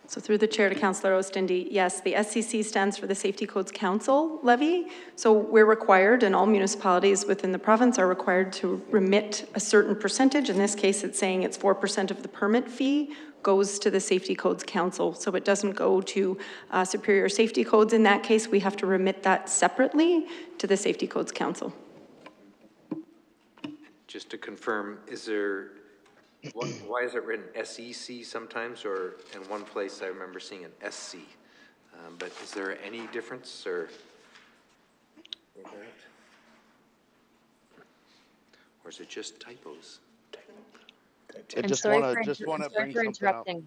[SPEAKER 13] So through the chair to Councillor Ostindi, yes, the SCC stands for the Safety Codes Council levy. So we're required, and all municipalities within the province are required to remit a certain percentage. In this case, it's saying it's 4% of the permit fee goes to the Safety Codes Council. So it doesn't go to Superior Safety Codes. In that case, we have to remit that separately to the Safety Codes Council.
[SPEAKER 2] just to confirm, is there, why is it written SEC sometimes, or in one place I remember seeing an SC? But is there any difference or? Or is it just typos?
[SPEAKER 10] I
[SPEAKER 9] I'm
[SPEAKER 10] just
[SPEAKER 9] sorry
[SPEAKER 10] want
[SPEAKER 9] for
[SPEAKER 10] to, just want to bring
[SPEAKER 9] for
[SPEAKER 10] something up.
[SPEAKER 9] interrupting.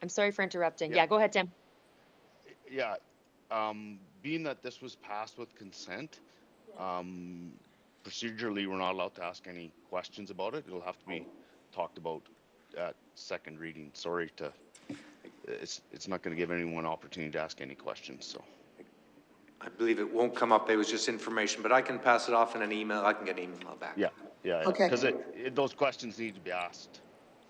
[SPEAKER 9] I'm sorry for interrupting.
[SPEAKER 10] Yeah.
[SPEAKER 9] Yeah, go ahead, Tim.
[SPEAKER 10] Yeah, being that this was passed with consent, procedurally, we're not allowed to ask any questions about it. It'll have to be talked about at second reading. Sorry to, it's not going to give anyone opportunity to ask any questions, so.
[SPEAKER 2] I believe it won't come up. It was just information, but I can pass it off in an email. I can get an email back.
[SPEAKER 10] Yeah,
[SPEAKER 1] Okay.
[SPEAKER 10] because those questions need to be asked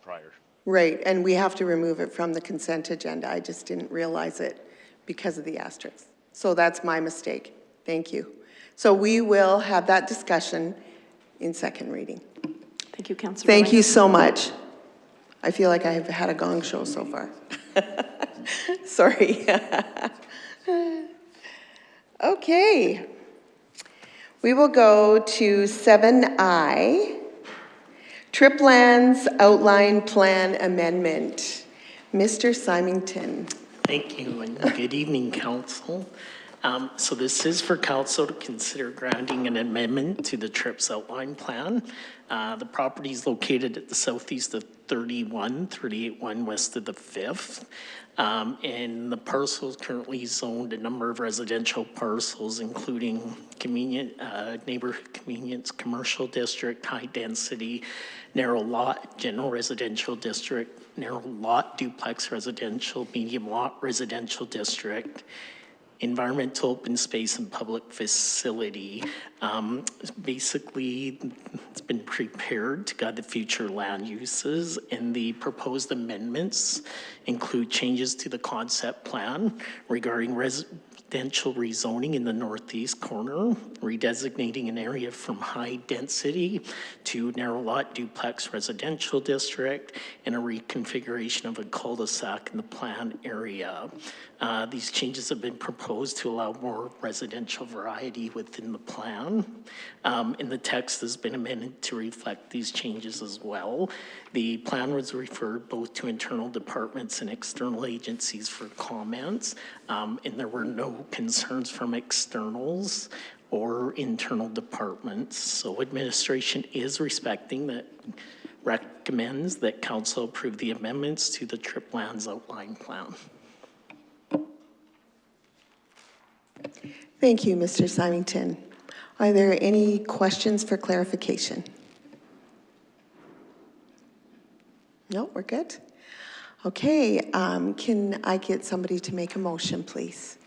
[SPEAKER 10] prior.
[SPEAKER 1] Right, and we have to remove it from the consent agenda. I just didn't realize it because of the asterisk. So that's my mistake. Thank you. So we will have that discussion in second reading.
[SPEAKER 13] Thank you, Councillor.
[SPEAKER 1] Thank you so much. I feel like I've had a gong show so far. Sorry. Okay. We will go to 7I, Triplands Outline Plan Amendment. Mr. Symington.
[SPEAKER 14] Thank you, and good evening, Council. So this is for Council to consider granting an amendment to the TRIPS Outline Plan. The property is located at the southeast of 381 west of the 5th. And the parcel is currently zoned a number of residential parcels, including neighborhood convenience, commercial district, high density, narrow lot, general residential district, narrow lot, duplex residential, medium lot residential district, environmental open space and public facility. Basically, it's been prepared to guide the future land uses, and the proposed amendments include changes to the concept plan regarding residential rezoning in the northeast corner, redesignating an area from high density to narrow lot duplex residential district, and a reconfiguration of a cul-de-sac in the plan area. These changes have been proposed to allow more residential variety within the plan. And the text has been amended to reflect these changes as well. The plan was referred both to internal departments and external agencies for comments, and there were no concerns from externals or internal departments. So administration is recommends that council approve the amendments to the Triplands Outline Plan.
[SPEAKER 1] Thank you, Mr. Symington. Are there any questions for clarification? No, we're good. Okay, can I get somebody to make a motion, please?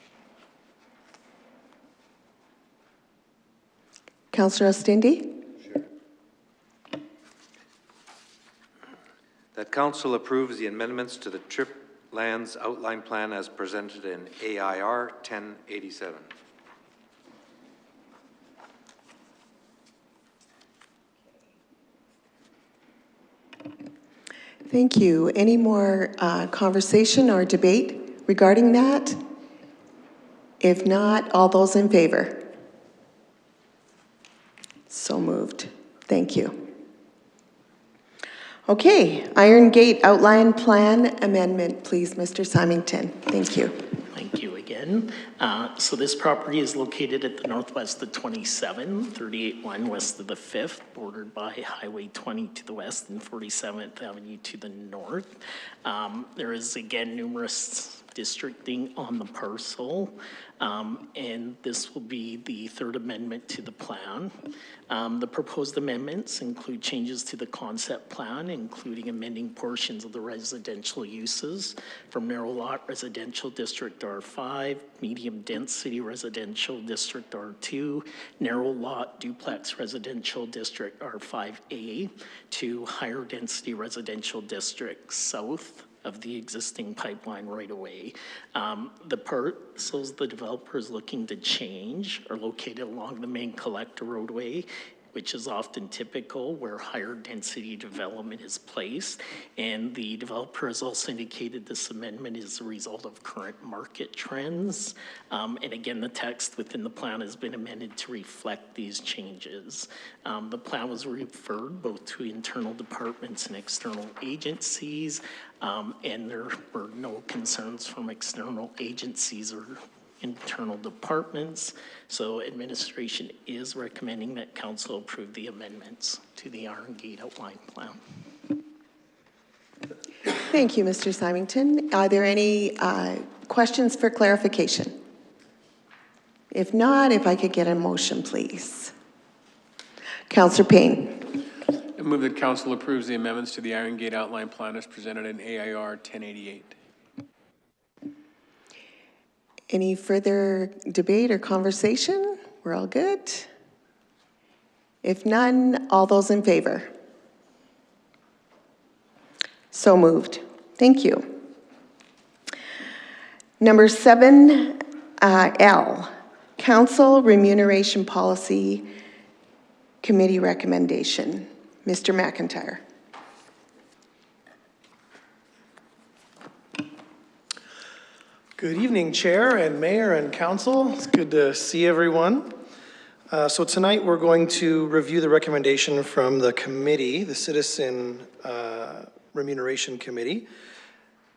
[SPEAKER 1] Councillor Ostindi?
[SPEAKER 2] Sure. That council approves the amendments to the Triplands Outline Plan as presented in AIR 1087.
[SPEAKER 1] Thank you. Any more conversation or debate regarding that? If not, all those in favor? So moved. Thank you. Okay, Iron Gate Outline Plan Amendment, please, Mr. Symington. Thank you.
[SPEAKER 14] Thank you again. So this property is located at the northwest of 27, 381 west of the 5th, bordered by Highway 20 to the west and 47th Avenue to the north. There is, again, numerous districting on the parcel, and this will be the third amendment to the plan. The proposed amendments include changes to the concept plan, including amending portions of the residential uses from narrow lot residential district R5, medium density residential district R2, narrow lot duplex residential district R5A to higher density residential district south of the existing pipeline right away. The parcels the developer is looking to change are located along the main collector roadway which is often typical where higher density development is placed. And the developer has also indicated this amendment is a result of current market trends. And again, the text within the plan has been amended to reflect these changes. The plan was referred both to internal departments and external agencies, and there were no concerns from external agencies or internal departments. So administration is recommending that council approve the amendments to the Iron Gate outline plan.
[SPEAKER 1] Thank you, Mr. Symington. Are there any questions for clarification? If not, if I could get a motion, please. Councillor Payne.
[SPEAKER 7] I move that council approves the amendments to the Iron Gate outline plan as presented in AIR 1088.
[SPEAKER 1] Any further debate or conversation? We're all good? If none, all those in favor? So moved. Thank you. Number 7L, Council Remuneration Policy Committee Recommendation. Mr. McIntyre.
[SPEAKER 15] Good evening, Chair and Mayor and Council. It's good to see everyone. So tonight we're going to review the recommendation from the committee, the Citizen Remuneration Committee.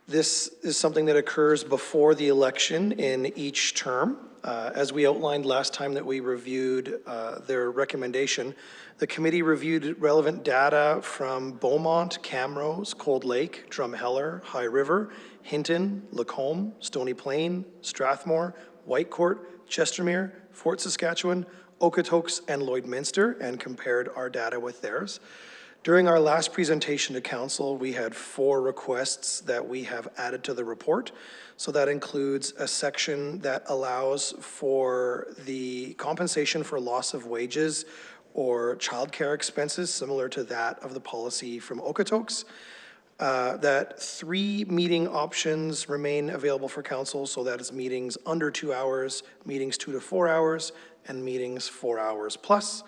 [SPEAKER 15] This is something that occurs before the election in each term. As we outlined last time that we reviewed their recommendation, the committee reviewed relevant data from Beaumont, Camrose, Cold Lake, Drumheller, High River, Hinton, Lacombe, Stony Plain, Strathmore, Whitecourt, Chestermere, Fort Saskatchewan, Okotoks, and Lloydminster, and compared our data with theirs. During our last presentation to council, we had 4 requests that we have added to the report. So that includes a section that allows for the compensation for loss of wages or childcare expenses, similar to that of the policy from Okotoks. That 3 meeting options remain available for council, so that is meetings under 2 hours, meetings 2 to 4 hours, and meetings 4 hours plus.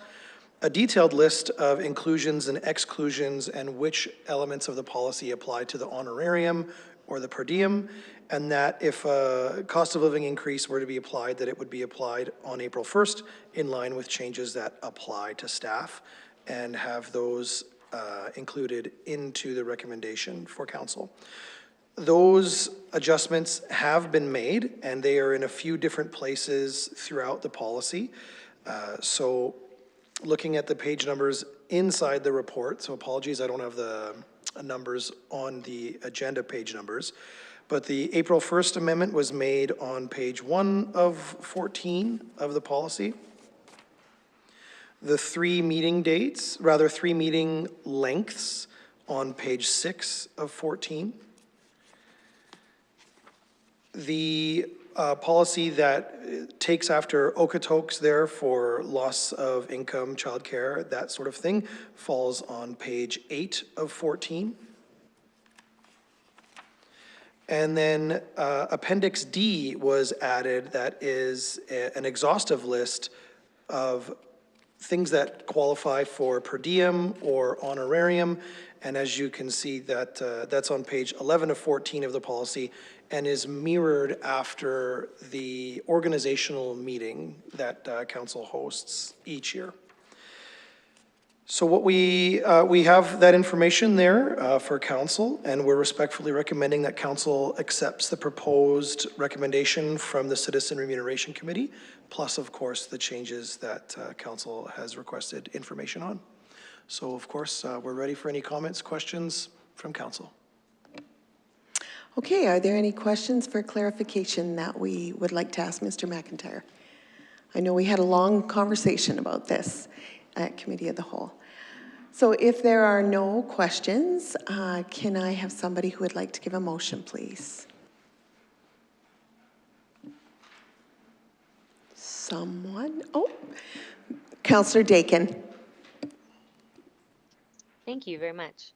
[SPEAKER 15] A detailed list of inclusions and exclusions and which elements of the policy apply to the honorarium or the per diem, and that if a cost of living increase were to be applied, that it would be applied on April 1st in line with changes that apply to staff, and have those included into the recommendation for council. Those adjustments have been made, and they are in a few different places throughout the policy. So looking at the page numbers inside the report, so apologies, I don't have the numbers on the agenda page numbers, but the April 1st amendment was made on page 1 of 14 of the policy. The 3 meeting dates, rather 3 meeting lengths on page 6 of 14. The policy that takes after Okotoks there for loss of income, childcare, that sort of thing, falls on page 8 of 14. And then Appendix D was added, that is an exhaustive list of things that qualify for per diem or honorarium. And as you can see, that that's on page 11 of 14 of the policy and is mirrored after the organizational meeting that council hosts each year. So what we have that information there for council, and we're respectfully recommending that council accepts the proposed recommendation from the Citizen Remuneration Committee, plus of course the changes that council has requested information on. So of course, we're ready for any comments, questions from council.
[SPEAKER 1] Okay, are there any questions for clarification that we would like to ask Mr. McIntyre? I know we had a long conversation about this at Committee of the Whole. So if there are no questions, can I have somebody who would like to give a motion, please? Someone? Oh, Councillor Dakin.
[SPEAKER 9] Thank you very much.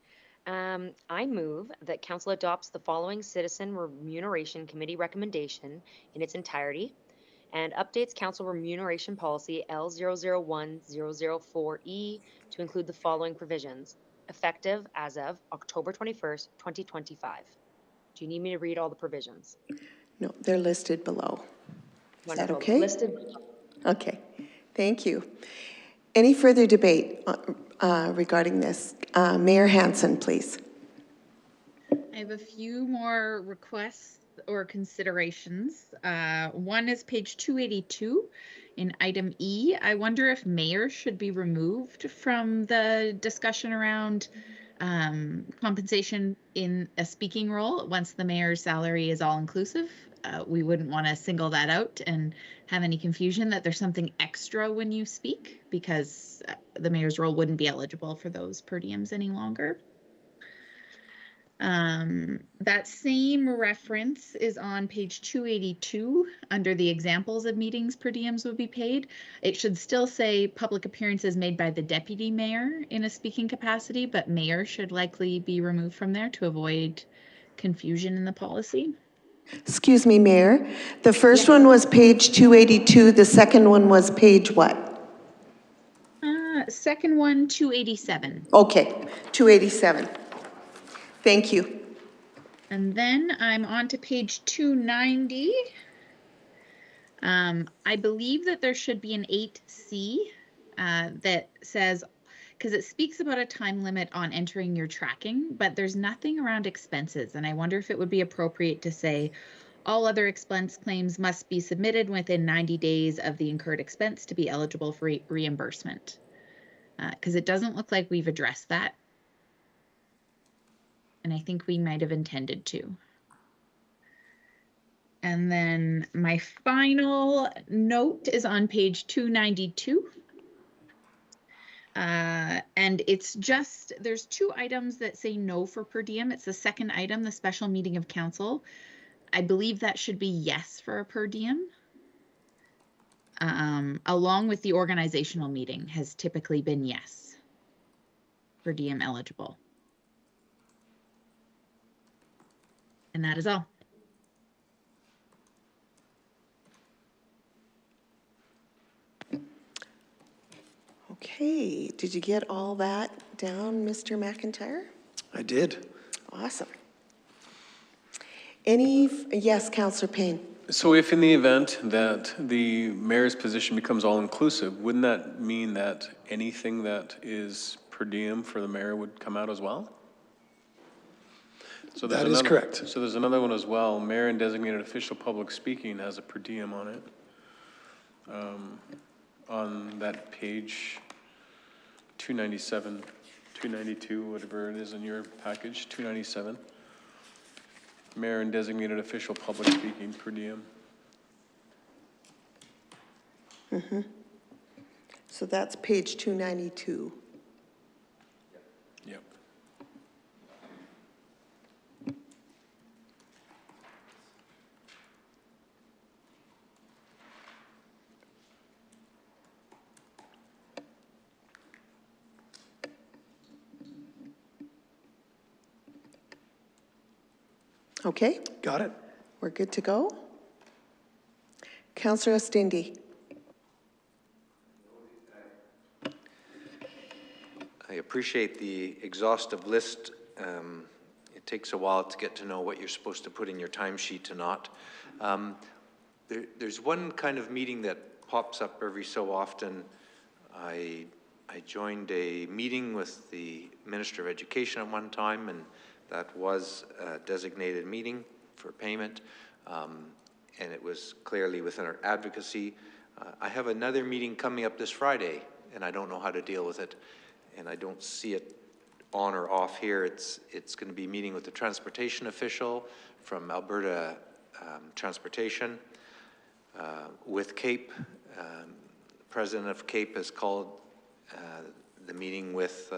[SPEAKER 9] I move that council adopts the following Citizen Remuneration Committee recommendation in its entirety. and updates council remuneration policy L001004E to include the following provisions, effective as of October 21st, 2025. Do you need me to read all the provisions?
[SPEAKER 1] No, they're listed below. Is that
[SPEAKER 9] Wonderful.
[SPEAKER 1] okay?
[SPEAKER 9] Listed.
[SPEAKER 1] Okay, thank you. Any further debate regarding this? Mayor Hansen, please.
[SPEAKER 6] I have a few more requests or considerations. One is page 282 in item E. I wonder if mayor should be removed from the discussion around compensation in a speaking role once the mayor's salary is all inclusive. We wouldn't want to single that out and have any confusion that there's something extra when you speak, because the mayor's role wouldn't be eligible for those per diems any longer. That same reference is on page 282 under the examples of meetings per diems would be paid. It should still say public appearances made by the deputy mayor in a speaking capacity, but mayor should likely be removed from there to avoid confusion in the policy.
[SPEAKER 1] Excuse me, Mayor. The first one was page 282. The second one was page what?
[SPEAKER 6] Second one, 287.
[SPEAKER 1] Okay, 287. Thank you.
[SPEAKER 6] And then I'm on to page 290. I believe that there should be an 8C that says, because it speaks about a time limit on entering your tracking, but there's nothing around expenses. And I wonder if it would be appropriate to say all other expense claims must be submitted within 90 days of the incurred expense to be eligible for reimbursement. Because it doesn't look like we've addressed that. And I think we might have intended to. And then my final note is on page 292. And it's just, there's two items that say no for per diem. It's the second item, the special meeting of council. I believe that should be yes for a per diem. Along with the organizational meeting has typically been yes, per diem eligible. And that is all.
[SPEAKER 1] Okay, did you get all that down, Mr. McIntyre?
[SPEAKER 15] I did.
[SPEAKER 1] Awesome. Yes, Councillor Payne.
[SPEAKER 7] So if in the event that the mayor's position becomes all-inclusive, wouldn't that mean that anything that is per diem for the mayor would come out as well? So
[SPEAKER 15] that is correct.
[SPEAKER 7] So there's another one as well. Mayor and designated official public speaking has a per diem on it. On that page 297, 292, whatever it is in your package, 297. Mayor and designated official public speaking per diem.
[SPEAKER 1] Mm-hmm. So that's page 292.
[SPEAKER 7] Yep.
[SPEAKER 1] Okay.
[SPEAKER 15] Got it.
[SPEAKER 1] We're good to go. Councillor Ostindi.
[SPEAKER 2] I appreciate the exhaustive list. It takes a while to get to know what you're supposed to put in your timesheet and not. There's one kind of meeting that pops up every so often. I joined a meeting with the Minister of Education at one time, and that was a designated meeting for payment, and it was clearly within our advocacy. I have another meeting coming up this Friday, and I don't know how to deal with it, and I don't see it on or off here. It's going to be meeting with the transportation official from Alberta Transportation with CAPE. President of CAPE has called the meeting with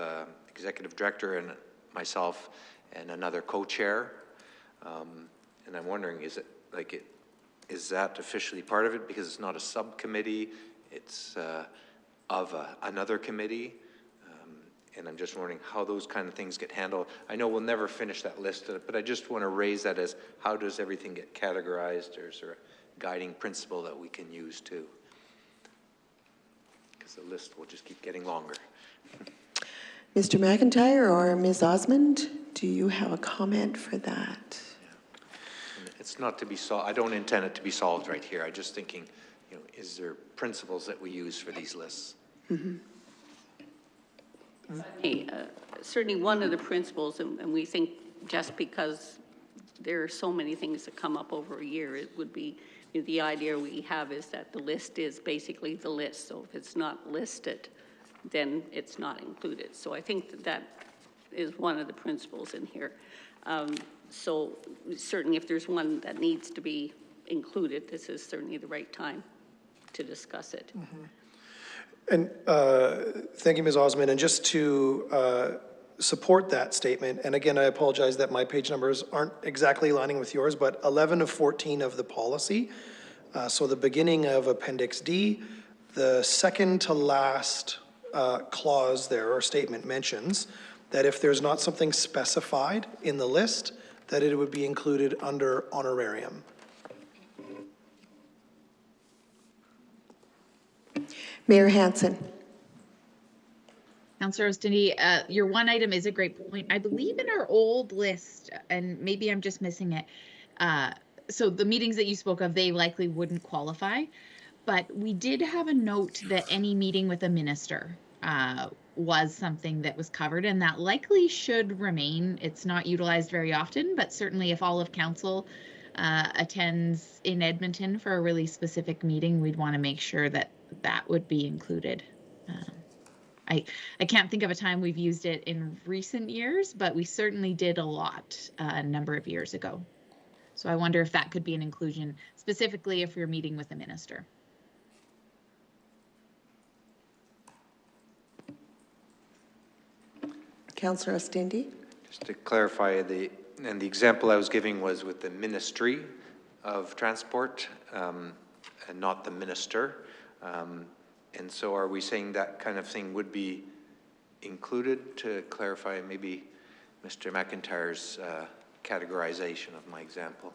[SPEAKER 2] Executive Director and myself and another co-chair, and I'm wondering, is that officially part of it? Because it's not a subcommittee, it's of another committee, And I'm just wondering how those kind of things get handled. I know we'll never finish that list, but I just want to raise that as how does everything get categorized, or is there a guiding principle that we can use too? Because the list will just keep getting longer.
[SPEAKER 1] Mr. McIntyre or Ms. Osmond, do you have a comment for that?
[SPEAKER 2] It's not to be solved. I don't intend it to be solved right here. I'm just thinking, you know, is there principles that we use for these lists?
[SPEAKER 1] Mm-hmm.
[SPEAKER 5] Certainly one of the principles, and we think just because there are so many things that come up over a year, it would be, you know, the idea we have is that the list is basically the list. So if it's not listed, then it's not included. So I think that that is one of the principles in here. So certainly if there's one that needs to be included, this is certainly the right time to discuss it.
[SPEAKER 15] Mm-hmm. And thank you, Ms. Osmond. And just to support that statement, and again, I apologize that my page numbers aren't exactly aligning with yours, but 11 of 14 of the policy, so the beginning of Appendix D, the second to last clause there or statement mentions that if there's not something specified in the list, that it would be included under honorarium.
[SPEAKER 1] Mayor Hansen.
[SPEAKER 6] Councillor Oostende, your one item is a great point. I believe in our old list, and maybe I'm just missing it. So the meetings that you spoke of, they likely wouldn't qualify, but we did have a note that any meeting with a minister was something that was covered, and that likely should remain. It's not utilized very often, but certainly if all of council attends in Edmonton for a really specific meeting, we'd want to make sure that that would be included. I can't think of a time we've used it in recent years, but we certainly did a lot a number of years ago. So I wonder if that could be an inclusion, specifically if you're meeting with a minister.
[SPEAKER 1] Councillor Oostende.
[SPEAKER 2] Just to clarify, the example I was giving was with the Ministry of Transport and not the minister. And so are we saying that kind of thing would be included, to clarify maybe Mr. McIntyre's categorization of my example?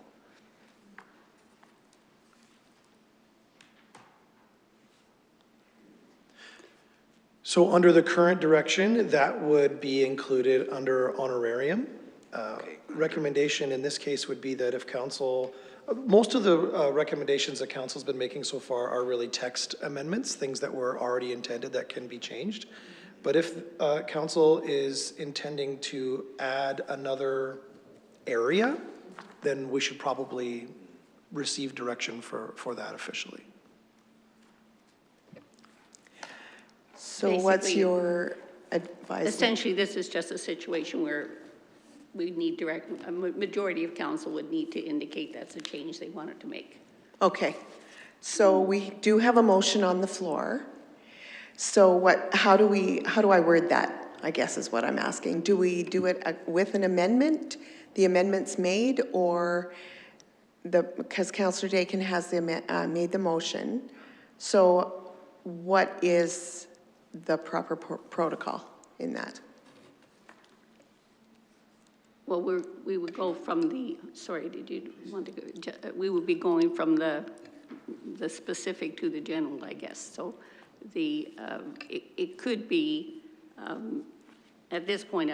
[SPEAKER 15] So under the current direction, that would be included under honorarium.
[SPEAKER 2] Okay.
[SPEAKER 15] Recommendation in this case would be that if council, most of the recommendations that council's been making so far are really text amendments, things that were already intended that can be changed. But if council is intending to add another area, then we should probably receive direction for that officially.
[SPEAKER 1] So what's your advice?
[SPEAKER 5] Essentially, this is just a situation where we need a majority of council would need to indicate that's a change they wanted to make.
[SPEAKER 1] Okay, so we do have a motion on the floor. So how do I word that, I guess is what I'm asking. Do we do it with an amendment, the amendments made, or because Councillor Dakin has made the motion. So what is the proper protocol in that?
[SPEAKER 5] Well, we would go from the, sorry, did you want to go? We would be going from the specific to the general, I guess. So it could be, at this point,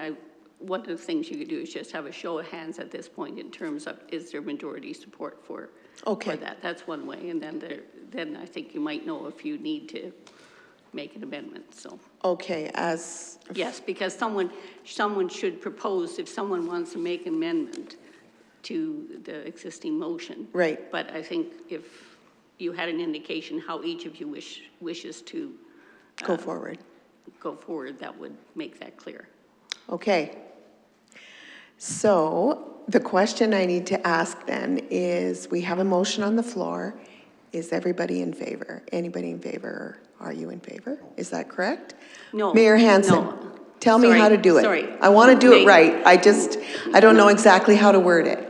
[SPEAKER 5] one of the things you could do is just have a show of hands at this point in terms of, is there majority support for that? That's one way. And then I think you might know if you need to make an amendment, so.
[SPEAKER 1] Okay,
[SPEAKER 5] Yes, because someone should propose, if someone wants to make an amendment to the existing motion.
[SPEAKER 1] Right.
[SPEAKER 5] But I think if you had an indication how each of you wishes to
[SPEAKER 1] go forward,
[SPEAKER 5] that would make that clear.
[SPEAKER 1] Okay. So the question I need to ask then is, we have a motion on the floor. Is everybody in favor? Anybody in favor? Are you in favor? Is that correct?
[SPEAKER 5] No.
[SPEAKER 1] Mayor Hansen,
[SPEAKER 5] no.
[SPEAKER 1] Tell me how to do it.
[SPEAKER 5] Sorry.
[SPEAKER 1] I want to do it right. I don't know exactly how to word it.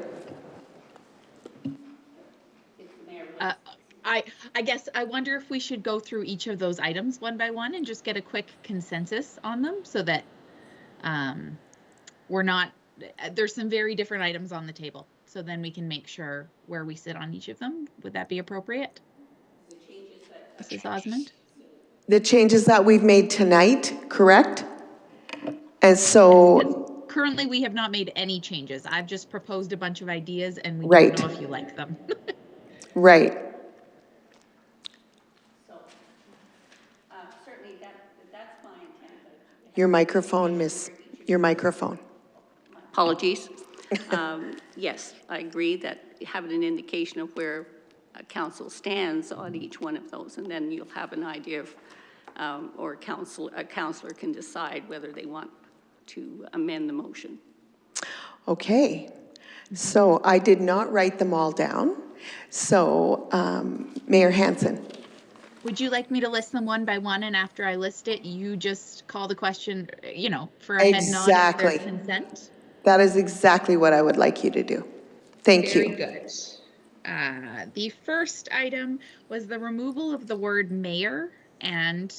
[SPEAKER 6] I guess I wonder if we should go through each of those items one by one and just get a quick consensus on them so that We're not, there's some very different items on the table. So then we can make sure where we sit on each of them. Would that be appropriate? Mrs. Osmond?
[SPEAKER 1] The changes that we've made tonight, correct? And so,
[SPEAKER 6] Currently, we have not made any changes. I've just proposed a bunch of ideas and we
[SPEAKER 1] Right.
[SPEAKER 6] don't know if you like them.
[SPEAKER 1] right.
[SPEAKER 5] Certainly, that's my intent.
[SPEAKER 1] Your microphone, miss. Your microphone.
[SPEAKER 5] Apologies. Yes, I agree that having an indication of where council stands on each one of those, and then you'll have an idea of, or a councillor can decide whether they want to amend the motion.
[SPEAKER 1] Okay. So I did not write them all down. So, Mayor Hansen.
[SPEAKER 6] Would you like me to list them one by one, and after I list it, you just call the question, you know, for a head nod of their consent?
[SPEAKER 1] That is exactly what I would like you to do. Thank you.
[SPEAKER 6] Very good. The first item was the removal of the word mayor, and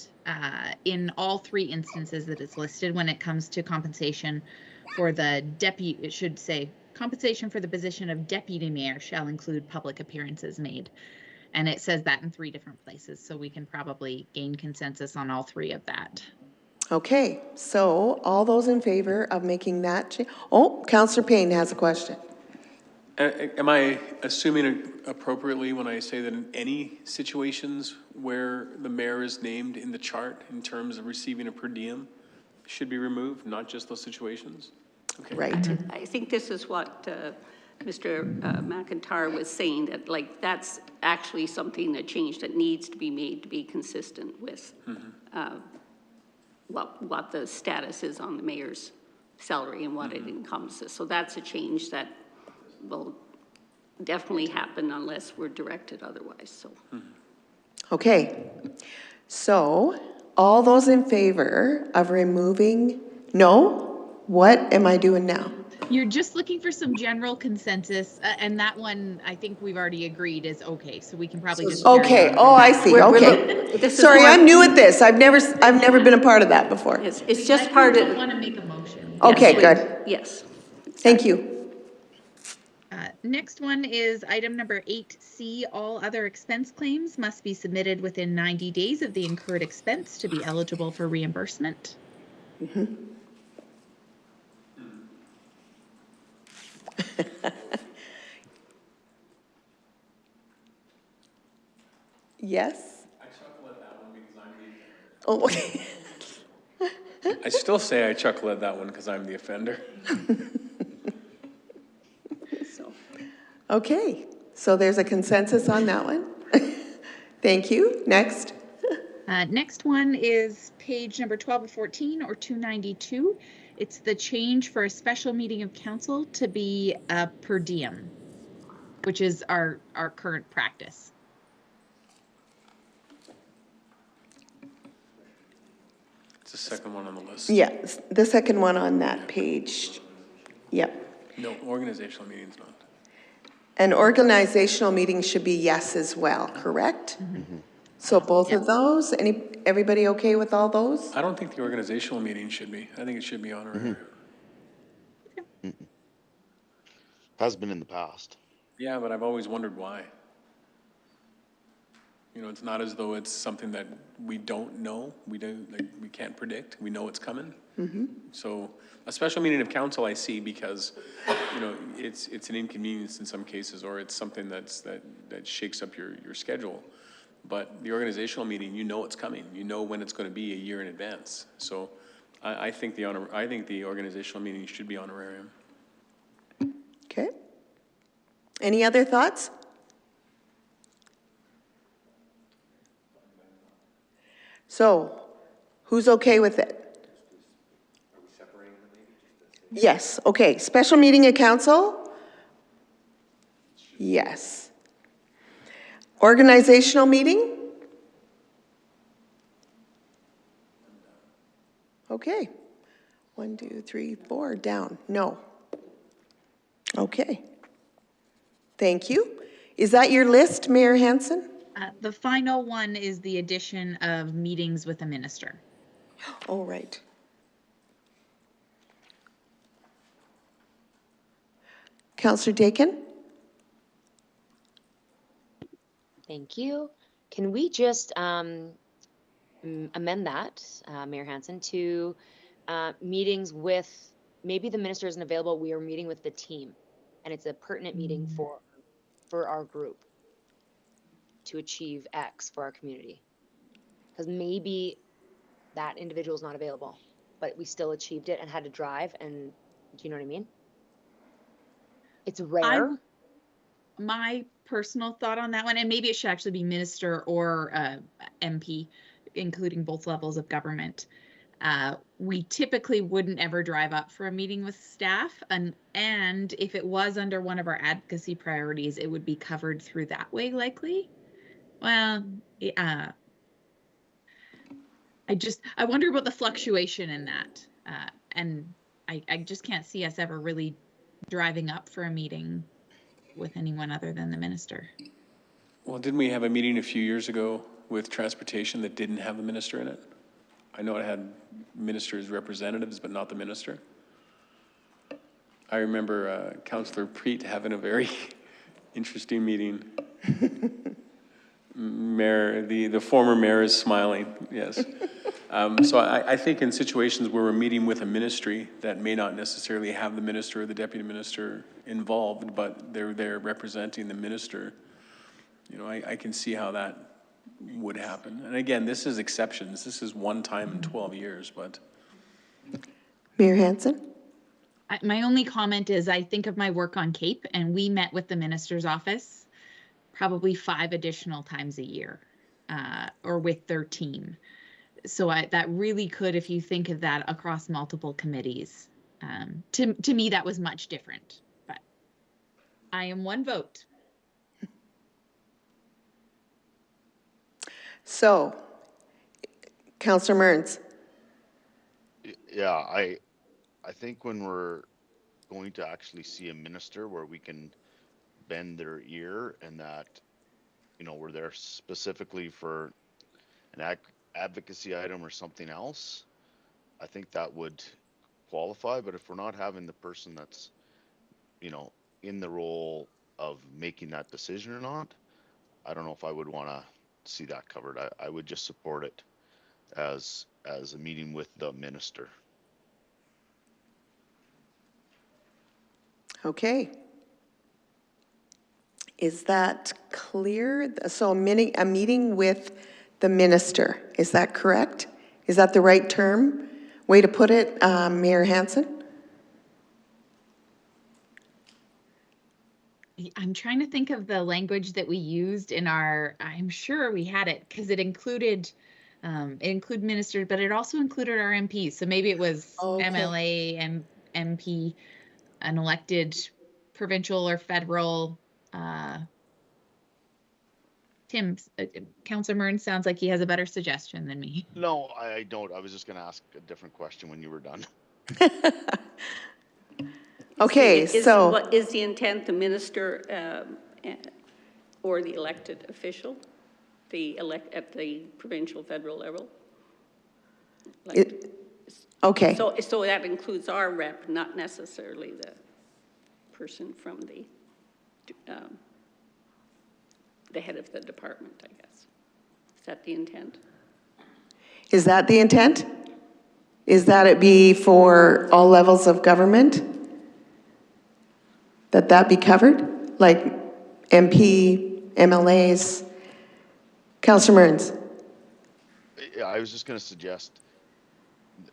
[SPEAKER 6] in all three instances that it's listed when it comes to compensation for the deputy, it should say compensation for the position of deputy mayor shall include public appearances made. And it says that in 3 different places, so we can probably gain consensus on all 3 of that.
[SPEAKER 1] Okay, so all those in favor of making that change? Oh, Councillor Payne has a question.
[SPEAKER 7] Am I assuming appropriately when I say that in any situations where the mayor is named in the chart in terms of receiving a per diem should be removed, not just those situations? Okay.
[SPEAKER 1] Right.
[SPEAKER 5] I think this is what Mr. McIntyre was saying, that like that's actually something, that change that needs to be made to be consistent with what the status is on the mayor's salary and what it encompasses. So that's a change that will definitely happen unless we're directed otherwise. So.
[SPEAKER 1] Okay, so all those in favor of removing, no? What am I doing now?
[SPEAKER 6] You're just looking for some general consensus, and that one I think we've already agreed is okay, so we can probably just.
[SPEAKER 1] Okay, oh, I see, okay. Sorry, I'm new at this. I've never been a part of that before.
[SPEAKER 5] It's just part of.
[SPEAKER 6] I want to make a motion.
[SPEAKER 1] Okay, good.
[SPEAKER 5] Yes.
[SPEAKER 1] Thank you.
[SPEAKER 6] Next one is item number 8C. All other expense claims must be submitted within 90 days of the incurred expense to be eligible for reimbursement. Yes?
[SPEAKER 7] I chuckle at that one because I'm the offender.
[SPEAKER 1] Oh, okay.
[SPEAKER 7] I still say I chuckle at that one because I'm the offender.
[SPEAKER 1] Okay, so there's a consensus on that one. Thank you. Next.
[SPEAKER 6] Next one is page number 12 of 14 or 292. It's the change for a special meeting of council to be a per diem, which is our current practice.
[SPEAKER 7] It's the second one on the list.
[SPEAKER 1] Yeah, the second one on that page. Yep.
[SPEAKER 7] No, organizational meetings not.
[SPEAKER 1] An organizational meeting should be yes as well, correct? So both of those, everybody okay with all those?
[SPEAKER 7] I don't think the organizational meeting should be. I think it should be honorary.
[SPEAKER 10] Has been in the past.
[SPEAKER 7] Yeah, but I've always wondered why. You know, it's not as though it's something that we don't know. We can't predict. We know it's coming. So a special meeting of council I see because, you know, it's an inconvenience in some cases, or it's something that shakes up your schedule. But the organizational meeting, you know it's coming. You know when it's going to be a year in advance. So I think the organizational meeting should be honorarium.
[SPEAKER 1] Okay. Any other thoughts? So, who's okay with it? Yes, okay. Special meeting of council? Yes. Organizational meeting? Okay. 1, 2, 3, 4, down. No. Okay. Thank you. Is that your list, Mayor Hansen?
[SPEAKER 6] The final one is the addition of meetings with the minister.
[SPEAKER 1] Oh, right. Councillor Dakin?
[SPEAKER 9] Thank you. Can we just amend that, Mayor Hansen, to meetings with, maybe the minister isn't available, we are meeting with the team, and it's a pertinent meeting for our group to achieve X for our community? Because maybe that individual is not available, but we still achieved it and had to drive, and do you know what I mean? It's rare.
[SPEAKER 6] My personal thought on that one, and maybe it should actually be minister or MP, including both levels of government. We typically wouldn't ever drive up for a meeting with staff, and if it was under one of our advocacy priorities, it would be covered through that way, likely. Well, I wonder about the fluctuation in that, and I just can't see us ever really driving up for a meeting with anyone other than the minister.
[SPEAKER 7] Well, didn't we have a meeting a few years ago with transportation that didn't have the minister in it? I know it had ministers' representatives, but not the minister. I remember Councillor Preet having a very interesting meeting. Mayor, the former mayor is smiling, yes. So I think in situations where we're meeting with a ministry that may not necessarily have the minister or the deputy minister involved, but they're there representing the minister, you know, I can see how that would happen. And again, this is exceptions. This is one time in 12 years, but.
[SPEAKER 1] Mayor Hansen?
[SPEAKER 6] My only comment is I think of my work on CAPE, and we met with the minister's office probably 5 additional times a year, or with their team. So that really could, if you think of that across multiple committees, to me that was much different. But I am one vote.
[SPEAKER 1] So, Councillor Mearns.
[SPEAKER 10] Yeah, I think when we're going to actually see a minister where we can bend their ear, and that, you know, we're there specifically for an advocacy item or something else, I think that would qualify. But if we're not having the person that's, you know, in the role of making that decision or not, I don't know if I would want to see that covered. I would just support it as a meeting with the minister.
[SPEAKER 1] Okay. Is that clear? So a meeting with the minister, is that correct? Is that the right term, way to put it, Mayor Hansen?
[SPEAKER 6] I'm trying to think of the language that we used in our, I'm sure we had it because it included ministers, but it also included our MPs. So maybe it was MLA and MP, an elected provincial or federal. Tim, Councillor Mearns sounds like he has a better suggestion than me.
[SPEAKER 10] No, I don't. I was just going to ask a different question when you were done.
[SPEAKER 1] Okay, so.
[SPEAKER 5] What is the intent, the minister or the elected official, at the provincial, federal level?
[SPEAKER 1] Okay.
[SPEAKER 5] So that includes our rep, not necessarily the person from the head of the department, I guess. Is that the intent?
[SPEAKER 1] Is that the intent? Is that it be for all levels of government? That be covered? Like MP, MLAs? Councillor Mearns?
[SPEAKER 10] Yeah, I was just going to suggest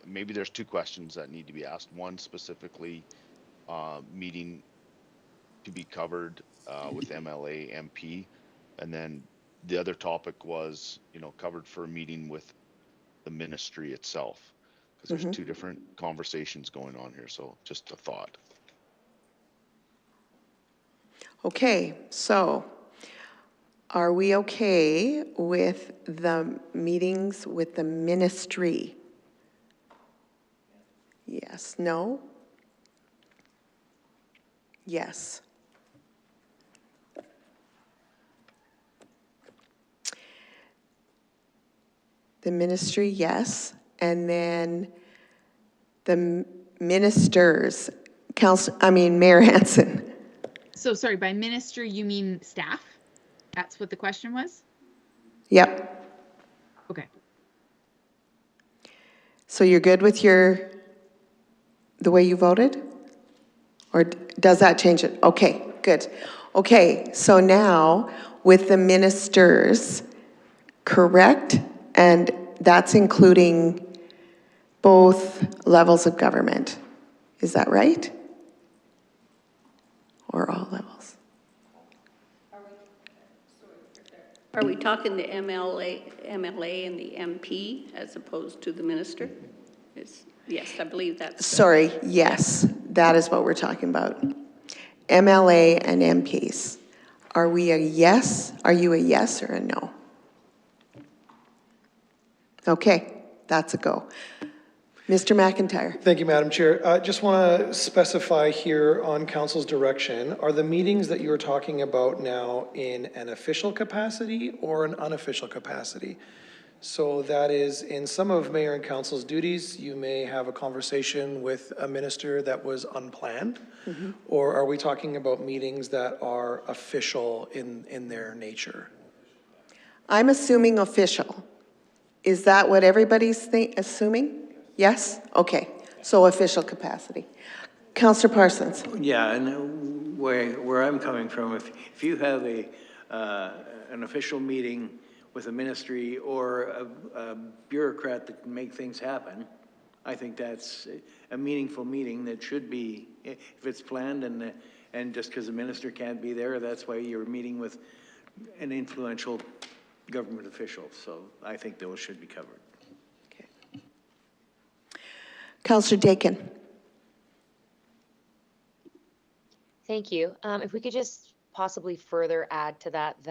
[SPEAKER 10] maybe there's 2 questions that need to be asked. One specifically, meeting to be covered with MLA, MP, and then the other topic was, you know, covered for a meeting with the ministry itself, because there's 2 different conversations going on here. So just a thought.
[SPEAKER 1] Okay, so are we okay with the meetings with the ministry? Yes, no? Yes. The ministry, yes. And then the ministers, Mayor Hansen.
[SPEAKER 6] So sorry, by minister, you mean staff? That's what the question was?
[SPEAKER 1] Yep.
[SPEAKER 6] Okay.
[SPEAKER 1] So you're good with the way you voted? Or does that change it? Okay, good. Okay, so now with the ministers, correct? And that's including both levels of government. Is that right? Or all levels?
[SPEAKER 5] Are we talking the MLA and the MP as opposed to the minister? Yes, I believe that's.
[SPEAKER 1] Sorry, yes, that is what we're talking about. MLA and MPs. Are we a yes? Are you a yes or a no? Okay, that's a go. Mr. McIntyre.
[SPEAKER 15] Thank you, Madam Chair. I just want to specify here on council's direction, are the meetings that you're talking about now in an official capacity or an unofficial capacity? So that is, in some of mayor and council's duties, you may have a conversation with a minister that was unplanned, or are we talking about meetings that are official in their nature?
[SPEAKER 1] I'm assuming official. Is that what everybody's assuming? Yes? Okay, so official capacity. Councillor Parsons.
[SPEAKER 12] Yeah, and where I'm coming from, if you have an official meeting with a ministry or a bureaucrat that can make things happen, I think that's a meaningful meeting that should be, if it's planned and just because the minister can't be there, that's why you're meeting with an influential government official. So I think those should be covered.
[SPEAKER 1] Councillor Dakin.
[SPEAKER 9] Thank you. If we could just possibly further add to that,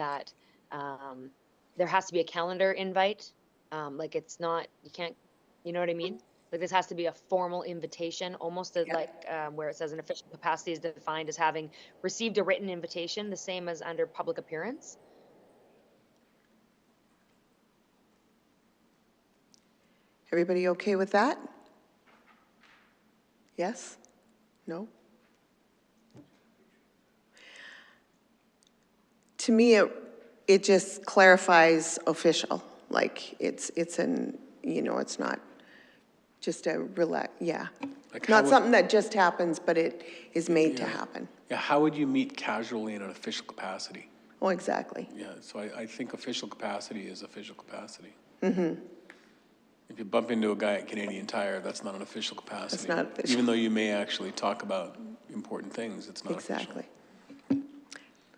[SPEAKER 9] there has to be a calendar invite. Like it's not, you can't, you know what I mean? Like this has to be a formal invitation, almost as like where it says an official capacity is defined as having received a written invitation, the same as under public appearance.
[SPEAKER 1] Everybody okay with that? Yes? No? To me, it just clarifies official. Like it's an, you know, it's not just a not something that just happens, but it is made to happen.
[SPEAKER 7] Yeah, how would you meet casually in an official capacity?
[SPEAKER 1] Oh, exactly.
[SPEAKER 7] Yeah, so I think official capacity is official capacity.
[SPEAKER 1] Mm-hmm.
[SPEAKER 7] If you bump into a guy at Canadian Tire, that's not an official capacity.
[SPEAKER 1] It's not official.
[SPEAKER 7] Even though you may actually talk about important things, it's not
[SPEAKER 1] exactly.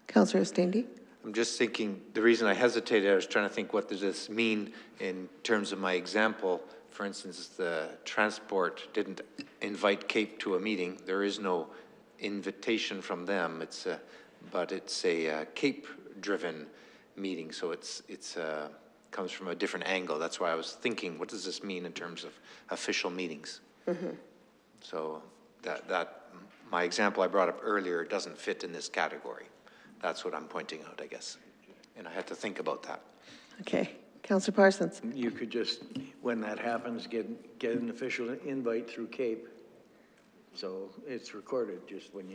[SPEAKER 1] Councillor Oostende?
[SPEAKER 2] I'm just thinking, the reason I hesitated, I was trying to think, what does this mean in terms of my example? For instance, the transport didn't invite CAPE to a meeting. There is no invitation from them. But it's a CAPE-driven meeting, so it's comes from a different angle. That's why I was thinking, what does this mean in terms of official meetings? Mm-hmm. So that my example I brought up earlier doesn't fit in this category. That's what I'm pointing out, I guess. And I had to think about that.
[SPEAKER 1] Okay. Councillor Parsons.
[SPEAKER 12] You could just, when that happens, get an official invite through CAPE. So it's recorded just when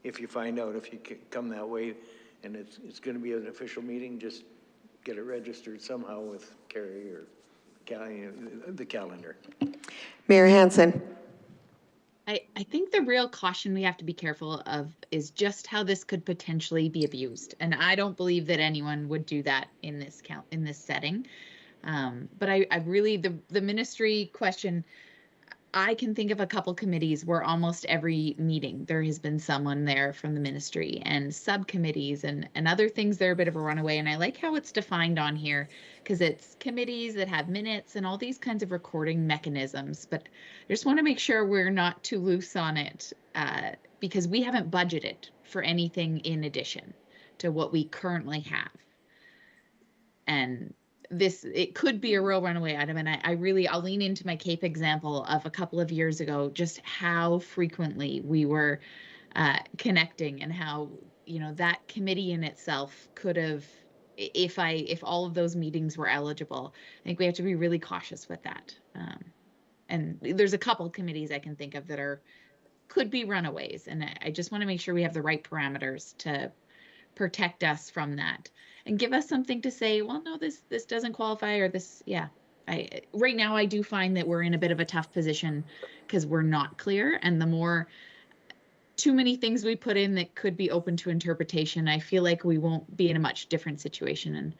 [SPEAKER 12] if you find out, if you come that way and it's going to be an official meeting, just get it registered somehow with Carrie or the calendar.
[SPEAKER 1] Mayor Hansen.
[SPEAKER 6] I think the real caution we have to be careful of is just how this could potentially be abused. And I don't believe that anyone would do that in this setting. But I really, the ministry question, I can think of a couple committees where almost every meeting there has been someone there from the ministry, and subcommittees and other things that are a bit of a runaway. And I like how it's defined on here because it's committees that have minutes and all these kinds of recording mechanisms. But I just want to make sure we're not too loose on it because we haven't budgeted for anything in addition to what we currently have. And it could be a real runaway item. And I'll lean into my CAPE example of a couple of years ago, just how frequently we were connecting and how, that committee in itself could have, if all of those meetings were eligible, I think we have to be really cautious with that. And there's a couple committees I can think of that are could be runaways. And I just want to make sure we have the right parameters to protect us from that and give us something to say, well, no, this doesn't qualify, or this, yeah. Right now I do find that we're in a bit of a tough position because we're not clear, and the more too many things we put in that could be open to interpretation, I feel like we won't be in a much different situation. And,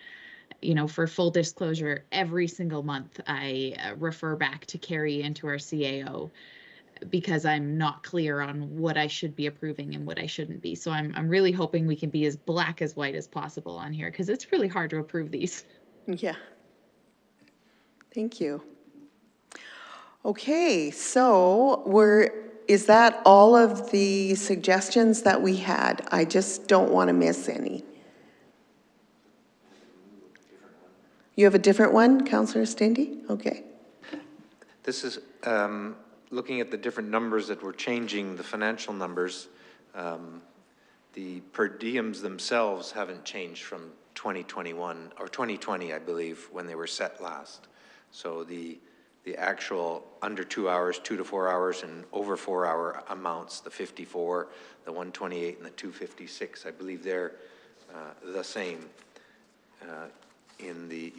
[SPEAKER 6] you know, for full disclosure, every single month I refer back to Carrie and to our CAO because I'm not clear on what I should be approving and what I shouldn't be. So I'm really hoping we can be as black as white as possible on here, because it's really hard to approve these.
[SPEAKER 1] Yeah. Thank you. Okay, so is that all of the suggestions that we had? I just don't want to miss any. You have a different one, Councillor Stindy? Okay.
[SPEAKER 2] This is looking at the different numbers that we're changing, the financial numbers. The per diems themselves haven't changed from 2021 or 2020, I believe, when they were set last. So the actual under 2 hours, 2 to 4 hours, and over 4 hour amounts, the 54, the 128, and the 256, I believe they're the same in the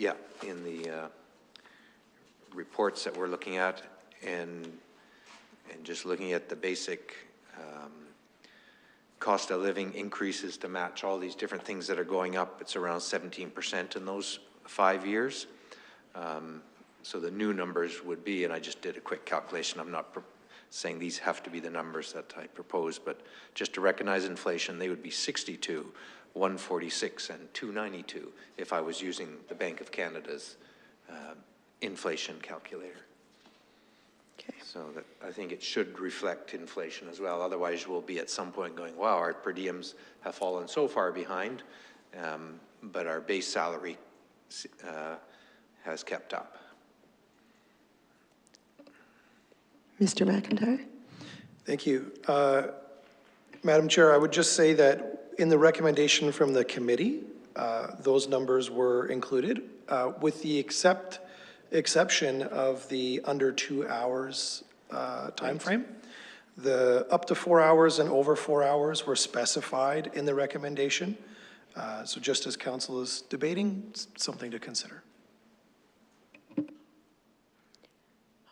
[SPEAKER 2] reports that we're looking at, and just looking at the basic cost of living increases to match all these different things that are going up. It's around 17% in those 5 years. So the new numbers would be, and I just did a quick calculation, I'm not saying these have to be the numbers that I propose, but just to recognize inflation, they would be 62, 146, and 292 if I was using the Bank of Canada's inflation calculator.
[SPEAKER 1] Okay.
[SPEAKER 2] So that I think it should reflect inflation as well. Otherwise, we'll be at some point going, wow, our per diems have fallen so far behind, but our base salary has kept up.
[SPEAKER 1] Mr. McIntyre?
[SPEAKER 15] Thank you. Madam Chair, I would just say that in the recommendation from the committee, those numbers were included, with the exception of the under 2 hours time frame. The up to 4 hours and over 4 hours were specified in the recommendation. So just as council is debating, it's something to consider.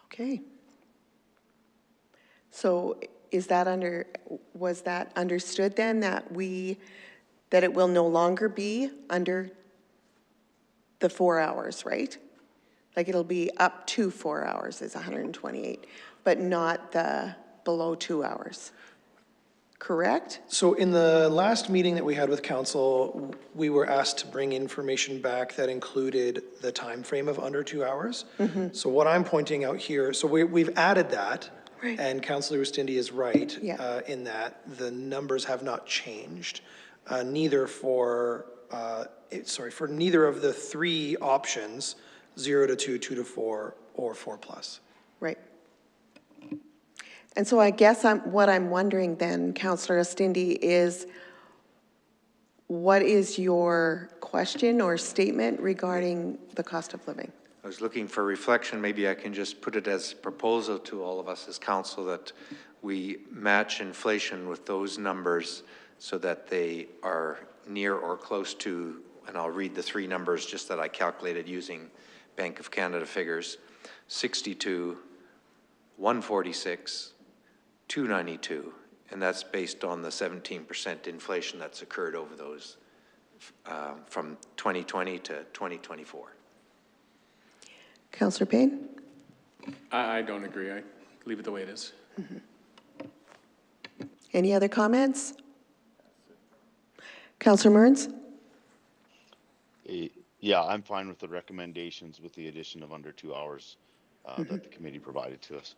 [SPEAKER 1] Okay. So was that understood then, that it will no longer be under the 4 hours, right? Like it'll be up to 4 hours is 128, but not the below 2 hours, correct?
[SPEAKER 15] So in the last meeting that we had with council, we were asked to bring information back that included the time frame of under 2 hours.
[SPEAKER 1] Mm-hmm.
[SPEAKER 15] So what I'm pointing out here, so we've added that.
[SPEAKER 1] Right.
[SPEAKER 15] And Councillor Ustindi is right
[SPEAKER 1] in
[SPEAKER 15] that the numbers have not changed, neither for neither of the three options, 0 to 2, 2 to 4, or 4 plus.
[SPEAKER 1] Right. And so I guess what I'm wondering then, Councillor Ustindi, is what is your question or statement regarding the cost of living?
[SPEAKER 2] I was looking for reflection. Maybe I can just put it as a proposal to all of us as council that we match inflation with those numbers so that they are near or close to, and I'll read the three numbers just that I calculated using Bank of Canada figures, 62, 146, 292, and that's based on the 17% inflation that's occurred over those from 2020 to 2024.
[SPEAKER 1] Councillor Payne?
[SPEAKER 7] I don't agree. I leave it the way it is.
[SPEAKER 1] Mm-hmm. Any other comments? Councillor Mearns?
[SPEAKER 10] Yeah, I'm fine with the recommendations with the addition of under 2 hours that the committee provided to us.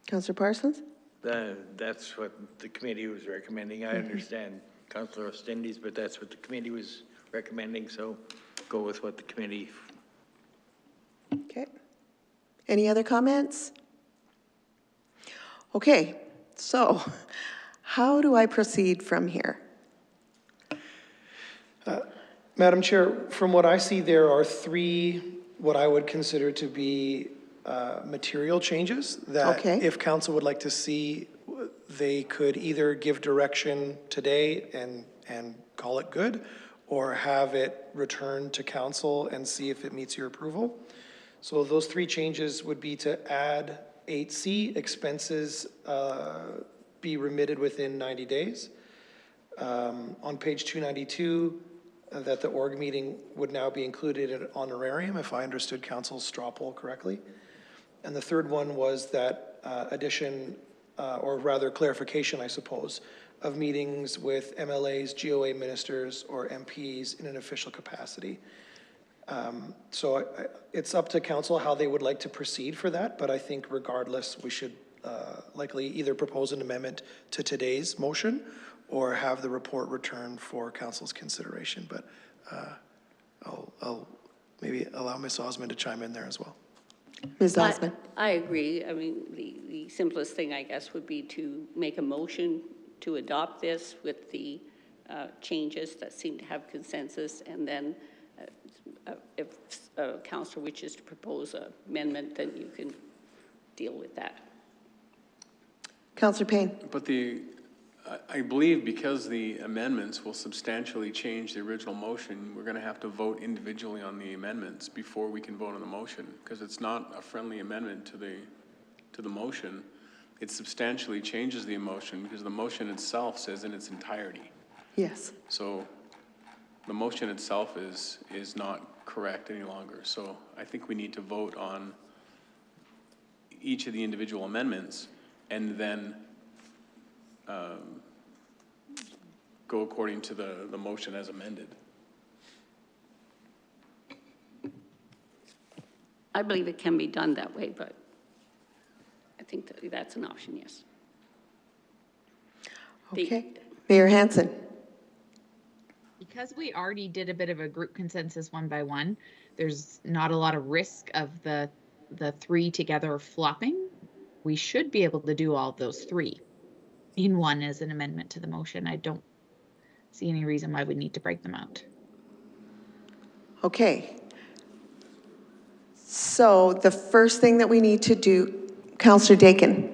[SPEAKER 1] Councillor Parsons?
[SPEAKER 12] That's what the committee was recommending. I understand Councillor Ostindi's, but that's what the committee was recommending, so go with what the committee.
[SPEAKER 1] Okay. Any other comments? Okay, so how do I proceed from here?
[SPEAKER 15] Madam Chair, from what I see, there are three what I would consider to be material changes that
[SPEAKER 1] Okay.
[SPEAKER 15] if council would like to see, they could either give direction today and call it good, or have it returned to council and see if it meets your approval. So those three changes would be to add 8C, expenses be remitted within 90 days. On page 292, that the org meeting would now be included in honorarium, if I understood council's straw poll correctly. And the third one was that addition, or rather clarification, I suppose, of meetings with MLAs, GOA ministers, or MPs in an official capacity. So it's up to council how they would like to proceed for that, but I think regardless, we should likely either propose an amendment to today's motion or have the report returned for council's consideration. But I'll maybe allow Ms. Osmond to chime in there as well.
[SPEAKER 1] Ms. Osmond.
[SPEAKER 5] I agree. I mean, the simplest thing, I guess, would be to make a motion to adopt this with the changes that seem to have consensus, and then if council wishes to propose an amendment, then you can deal with that.
[SPEAKER 1] Councillor Payne.
[SPEAKER 7] But I believe because the amendments will substantially change the original motion, we're going to have to vote individually on the amendments before we can vote on the motion, because it's not a friendly amendment to the motion. It substantially changes the motion because the motion itself says in its entirety.
[SPEAKER 1] Yes.
[SPEAKER 7] So the motion itself is not correct any longer. So I think we need to vote on each of the individual amendments and then go according to the motion as amended.
[SPEAKER 5] I believe it can be done that way, but I think that's an option, yes.
[SPEAKER 1] Okay. Mayor Hansen.
[SPEAKER 6] Because we already did a bit of a group consensus one by one, there's not a lot of risk of the three together flopping. We should be able to do all of those three in one as an amendment to the motion. I don't see any reason why we need to break them out.
[SPEAKER 1] Okay. So the first thing that we need to do, Councillor Dakin.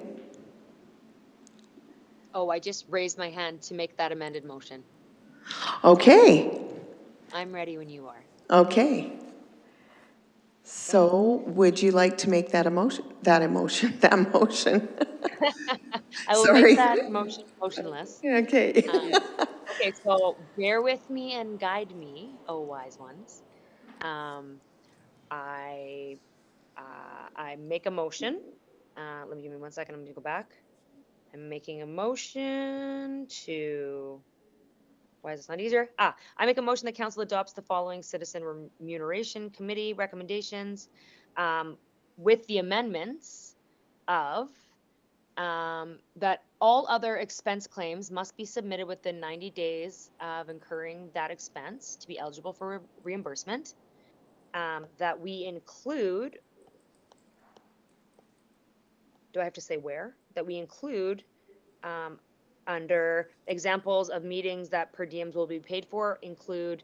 [SPEAKER 9] Oh, I just raised my hand to make that amended motion.
[SPEAKER 1] Okay.
[SPEAKER 9] I'm ready when you are.
[SPEAKER 1] Okay. So would you like to make that motion?
[SPEAKER 9] I will
[SPEAKER 1] Sorry.
[SPEAKER 9] make that motion motionless.
[SPEAKER 1] Okay.
[SPEAKER 9] Okay, so bear with me and guide me, oh wise ones. I make a motion. Let me give me 1 second. I'm gonna go back. I'm making a motion to. Why is this not easier? I make a motion that council adopts the following citizen remuneration committee recommendations with the amendments of that all other expense claims must be submitted within 90 days of incurring that expense to be eligible for reimbursement. That we include, do I have to say where? That we include under examples of meetings that per diems will be paid for, include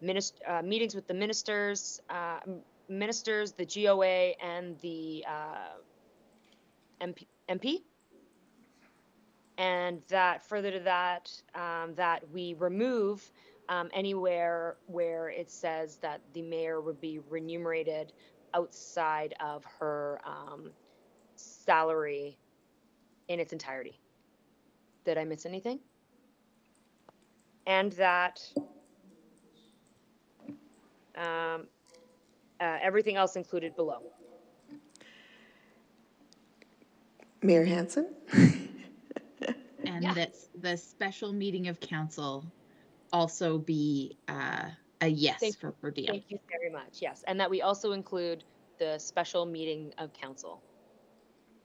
[SPEAKER 9] meetings with the ministers, the GOA, and the MP. And that further to that, that we remove anywhere where it says that the mayor would be remunerated outside of her salary in its entirety. Did I miss anything? And that everything else included below.
[SPEAKER 1] Mayor Hansen?
[SPEAKER 6] And that the special meeting of council also be a yes for per diem.
[SPEAKER 9] Thank you very much, yes. And that we also include the special meeting of council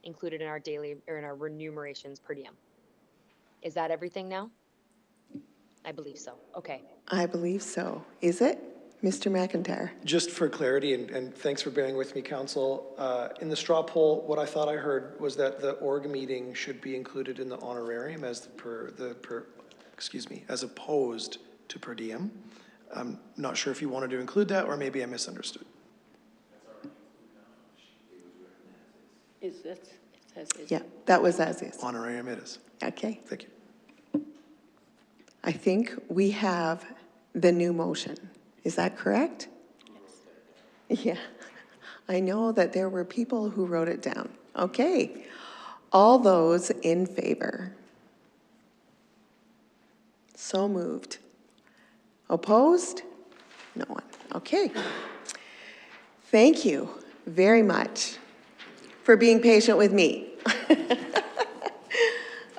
[SPEAKER 9] included in our daily, or in our remunerations per diem. Is that everything now? I believe so. Okay.
[SPEAKER 1] I believe so. Is it? Mr. McIntyre?
[SPEAKER 15] Just for clarity, and thanks for bearing with me, council. In the straw poll, what I thought I heard was that the org meeting should be included in the honorarium as as opposed to per diem. I'm not sure if you wanted to include that, or maybe I misunderstood.
[SPEAKER 5] Is this, it says is.
[SPEAKER 1] Yeah, that was as is.
[SPEAKER 15] Honorarium it is.
[SPEAKER 1] Okay.
[SPEAKER 15] Thank you.
[SPEAKER 1] I think we have the new motion. Is that correct? Yes. Yeah. I know that there were people who wrote it down. Okay. All those in favor? So moved. Opposed? No one. Okay. Thank you very much for being patient with me.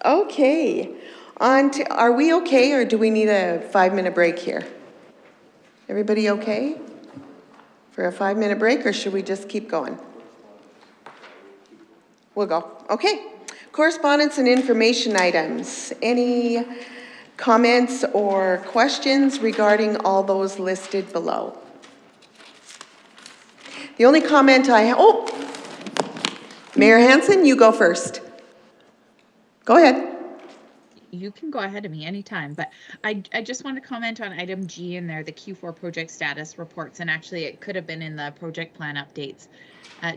[SPEAKER 1] Okay. On to, are we okay, or do we need a 5-minute break here? Everybody okay for a 5-minute break, or should we just keep going? We'll go. Okay. Correspondence and information items. Any comments or questions regarding all those listed below? The only comment I have, oh, Mayor Hansen, you go first. Go ahead.
[SPEAKER 6] You can go ahead of me anytime, but I just want to comment on item G in there, the Q4 project status reports, and actually it could have been in the project plan updates.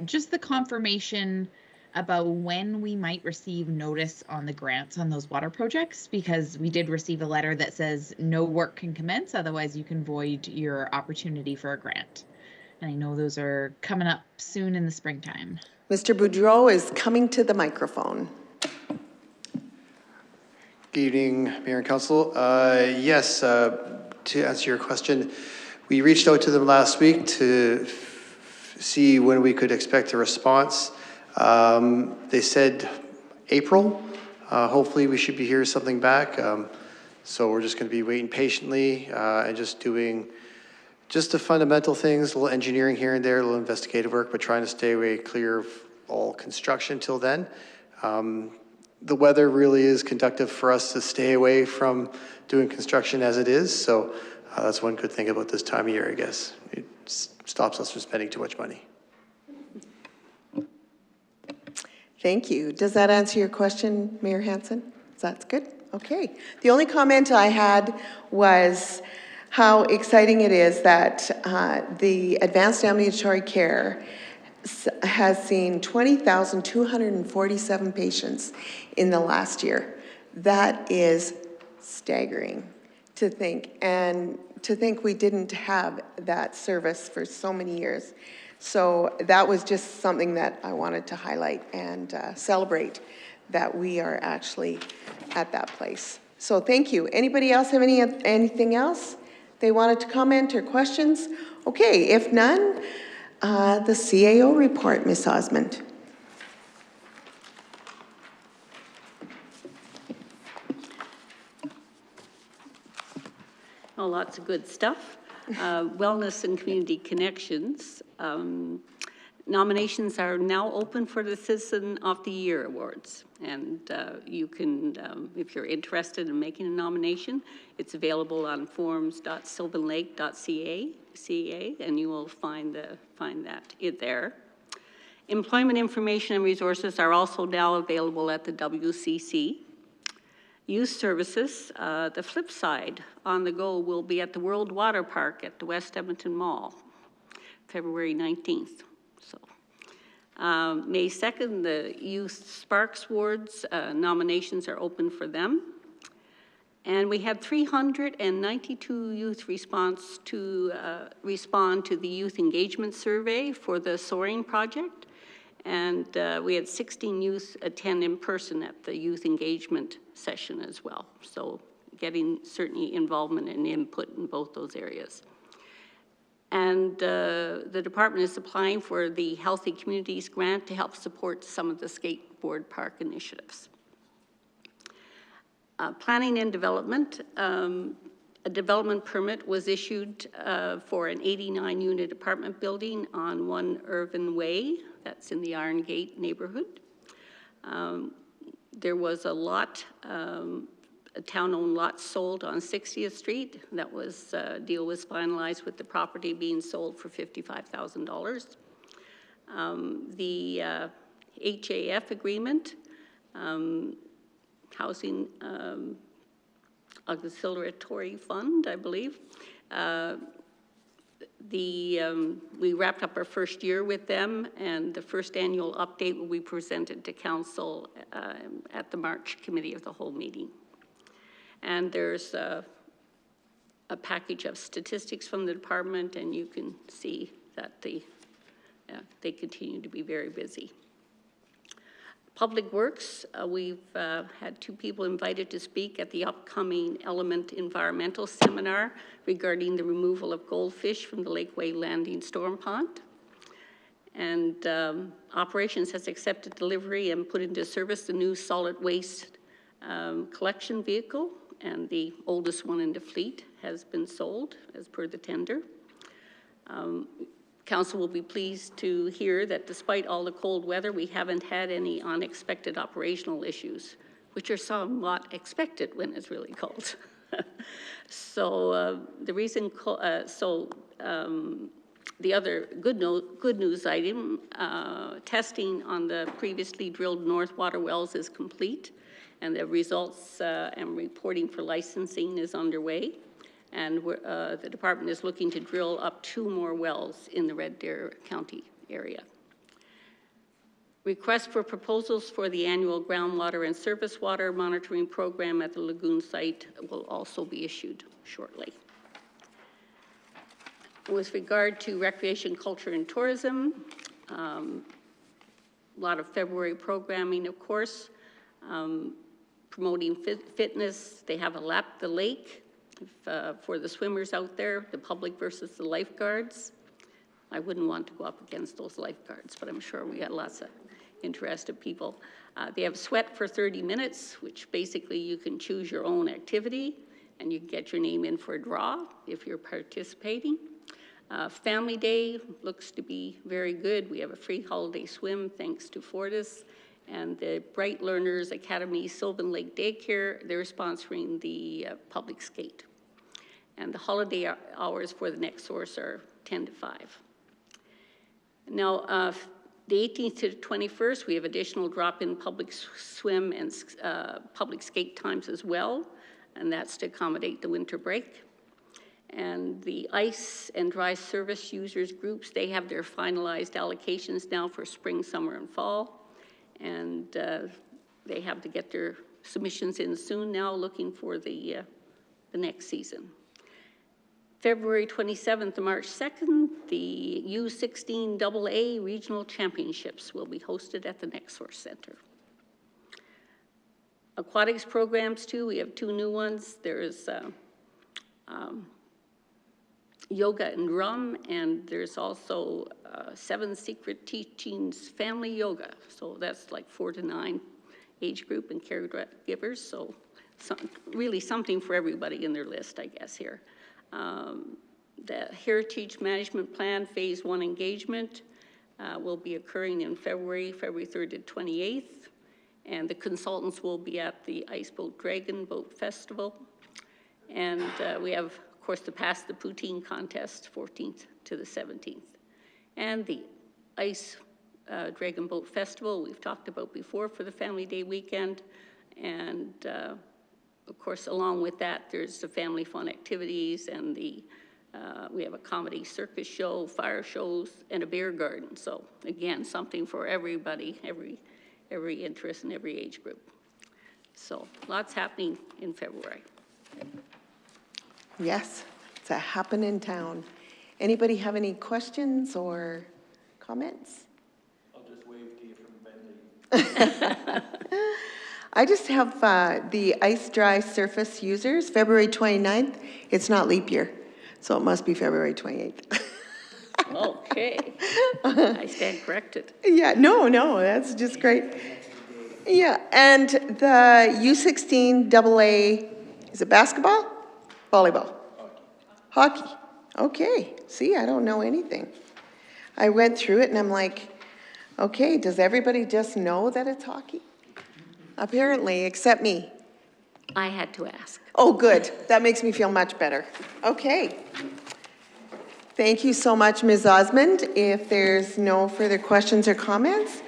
[SPEAKER 6] Just the confirmation about when we might receive notice on the grants on those water projects, because we did receive a letter that says no work can commence, otherwise you can void your opportunity for a grant. And I know those are coming up soon in the springtime.
[SPEAKER 1] Mr. Boudreau is coming to the microphone.
[SPEAKER 16] Good evening, Mayor and Council. Yes, to answer your question, we reached out to them last week to see when we could expect a response. They said April. Hopefully we should be hearing something back. So we're just going to be waiting patiently and just doing just the fundamental things, a little engineering here and there, a little investigative work, but trying to stay away clear of all construction till then. The weather really is conducive for us to stay away from doing construction as it is. So that's one good thing about this time of year, I guess. It stops us from spending too much money.
[SPEAKER 1] Thank you. Does that answer your question, Mayor Hansen? That's good. Okay. The only comment I had was how exciting it is that the Advanced Ambulatory Care has seen 20,247 patients in the last year. That is staggering to think, and to think we didn't have that service for so many years. So that was just something that I wanted to highlight and celebrate that we are actually at that place. So thank you. Anybody else have anything else they wanted to comment or questions? Okay, if none, the CAO report, Ms. Osmond.
[SPEAKER 5] Oh, lots of good stuff. Wellness and community connections. Nominations are now open for the Citizen of the Year Awards. And you can, if you're interested in making a nomination, it's available on forms.sylvanlake.ca, and you will find that there. Employment information and resources are also now available at the WCC. Youth services, the flip side on the go will be at the World Water Park at the West Edmonton Mall, February 19th. So, May 2nd, the Youth Sparks Awards, nominations are open for them. And we had 392 youth respond to the Youth Engagement Survey for the Soaring Project. And we had 16 youth attend in person at the youth engagement session as well. So getting certainly involvement and input in both those areas. And the department is applying for the Healthy Communities Grant to help support some of the skateboard park initiatives. Planning and development. A development permit was issued for an 89-unit apartment building on 1 Irvin Way. That's in the Iron Gate neighborhood. There was a lot, a town-owned lot sold on 60th Street. That was, deal was finalized with the property being sold for $55,000. The HAF agreement, Housing Auxiliary Fund, I believe. We wrapped up our first year with them, and the first annual update will be presented to council at the March Committee of the Whole meeting. And there's a package of statistics from the department, and you can see that they continue to be very busy. Public Works, we've had 2 people invited to speak at the upcoming Element Environmental Seminar regarding the removal of goldfish from the Lakeway Landing Storm Pond. And Operations has accepted delivery and put into service the new solid waste collection vehicle, and the oldest one in the fleet has been sold as per the tender. Council will be pleased to hear that despite all the cold weather, we haven't had any unexpected operational issues, which are somewhat expected when it's really cold. So the reason, the other good news item, testing on the previously drilled North Water wells is complete, and the results and reporting for licensing is underway. And the department is looking to drill up 2 more wells in the Red Deer County area. Request for proposals for the annual groundwater and surface water monitoring program at the Lagoon site will also be issued shortly. With regard to recreation, culture, and tourism, a lot of February programming, of course, promoting fitness. They have a Lap the Lake. For the swimmers out there, the public versus the lifeguards. I wouldn't want to go up against those lifeguards, but I'm sure we got lots of interested people. They have Sweat for 30 minutes, which basically you can choose your own activity and you can get your name in for a draw if you're participating. Family Day looks to be very good. We have a free holiday swim thanks to Fortis. And the Bright Learners Academy Sylvan Lake Daycare, they're sponsoring the public skate. And the holiday hours for the next source are 10 to 5. Now, the 18th to the 21st, we have additional drop-in public swim and public skate times as well, and that's to accommodate the winter break. And the ice and dry service users groups, they have their finalized allocations now for spring, summer, and fall. And they have to get their submissions in soon now, looking for the next season. February 27th to March 2nd, the U16 AA Regional Championships will be hosted at the Next Source Center. Aquatics programs too, we have 2 new ones. There's Yoga and Rum, and there's also 7 Secret Teachings Family Yoga. So that's like 4 to 9 age group and caregivers. So really something for everybody in their list, I guess, here. The Heritage Management Plan Phase 1 engagement will be occurring in February 3rd to 28th. And the consultants will be at the Ice Boat Dragon Boat Festival. And we have, of course, the Pass the Poutine contest, 14th to the 17th. And the Ice Dragon Boat Festival, we've talked about before for the Family Day weekend. And of course, along with that, there's the family fun activities and the, we have a comedy circus show, fire shows, and a beer garden. So again, something for everybody, every interest and every age group. So lots happening in February.
[SPEAKER 1] Yes, it's a happening town. Anybody have any questions or comments?
[SPEAKER 12] I'll just wave to you from Bentley.
[SPEAKER 1] I just have the ice dry surface users, February 29th. It's not leap year, so it must be February 28th.
[SPEAKER 5] Okay, I stand corrected.
[SPEAKER 1] Yeah, no, that's just great. Yeah, and the U16 AA, is it basketball? Volleyball? Hockey. Okay, see, I don't know anything. I went through it and I'm like, okay, does everybody just know that it's hockey? Apparently, except me.
[SPEAKER 5] I had to ask.
[SPEAKER 1] Oh, good. That makes me feel much better. Okay. Thank you so much, Ms. Osmond. If there's no further questions or comments,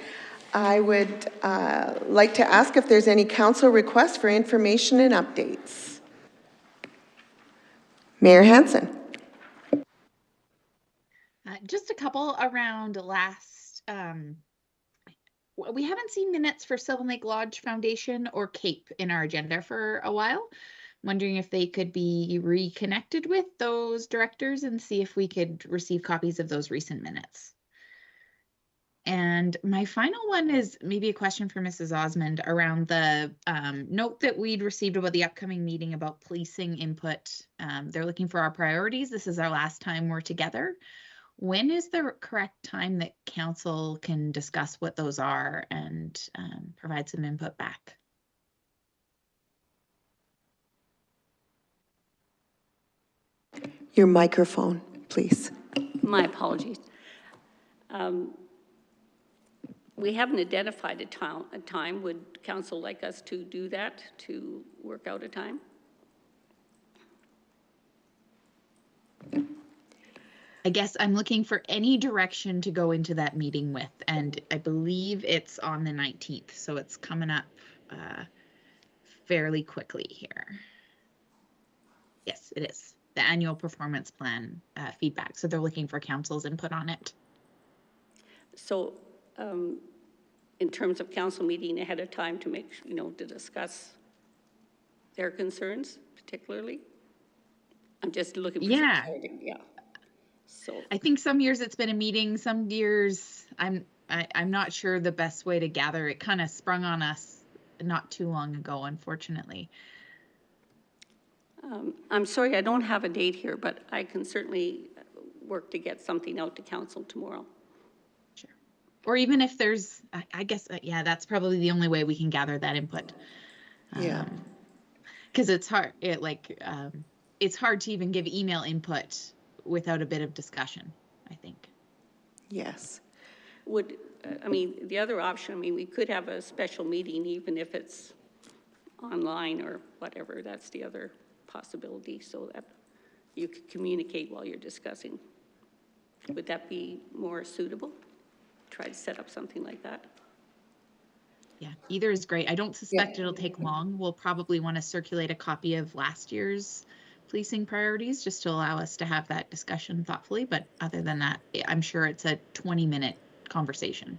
[SPEAKER 1] I would like to ask if there's any council requests for information and updates. Mayor Hansen.
[SPEAKER 6] Just a couple around last, we haven't seen minutes for Sylvan Lake Lodge Foundation or CAPE in our agenda for a while. Wondering if they could be reconnected with those directors and see if we could receive copies of those recent minutes. And my final one is maybe a question for Mrs. Osmond around the note that we'd received about the upcoming meeting about policing input. They're looking for our priorities. This is our last time we're together. When is the correct time that council can discuss what those are and provide some input back?
[SPEAKER 1] Your microphone, please.
[SPEAKER 5] My apologies. We haven't identified a time. Would council like us to do that, to work out a time?
[SPEAKER 6] I guess I'm looking for any direction to go into that meeting with, and I believe it's on the 19th, so it's coming up fairly quickly here. Yes, it is. The annual performance plan feedback. So they're looking for council's input on it.
[SPEAKER 5] So in terms of council meeting ahead of time to make, to discuss their concerns particularly? I'm just looking for
[SPEAKER 6] yeah.
[SPEAKER 5] So
[SPEAKER 6] I think some years it's been a meeting, some years I'm not sure the best way to gather. It kind of sprung on us not too long ago, unfortunately.
[SPEAKER 5] I'm sorry, I don't have a date here, but I can certainly work to get something out to council tomorrow.
[SPEAKER 6] Sure. Or even if there's, I guess, yeah, that's probably the only way we can gather that input.
[SPEAKER 1] Yeah.
[SPEAKER 6] Because it's hard, it's hard to even give email input without a bit of discussion, I think.
[SPEAKER 1] Yes.
[SPEAKER 5] The other option, we could have a special meeting even if it's online or whatever. That's the other possibility, so that you could communicate while you're discussing. Would that be more suitable? Try to set up something like that?
[SPEAKER 6] Yeah, either is great. I don't suspect it'll take long. We'll probably want to circulate a copy of last year's policing priorities just to allow us to have that discussion thoughtfully. But other than that, I'm sure it's a 20-minute conversation.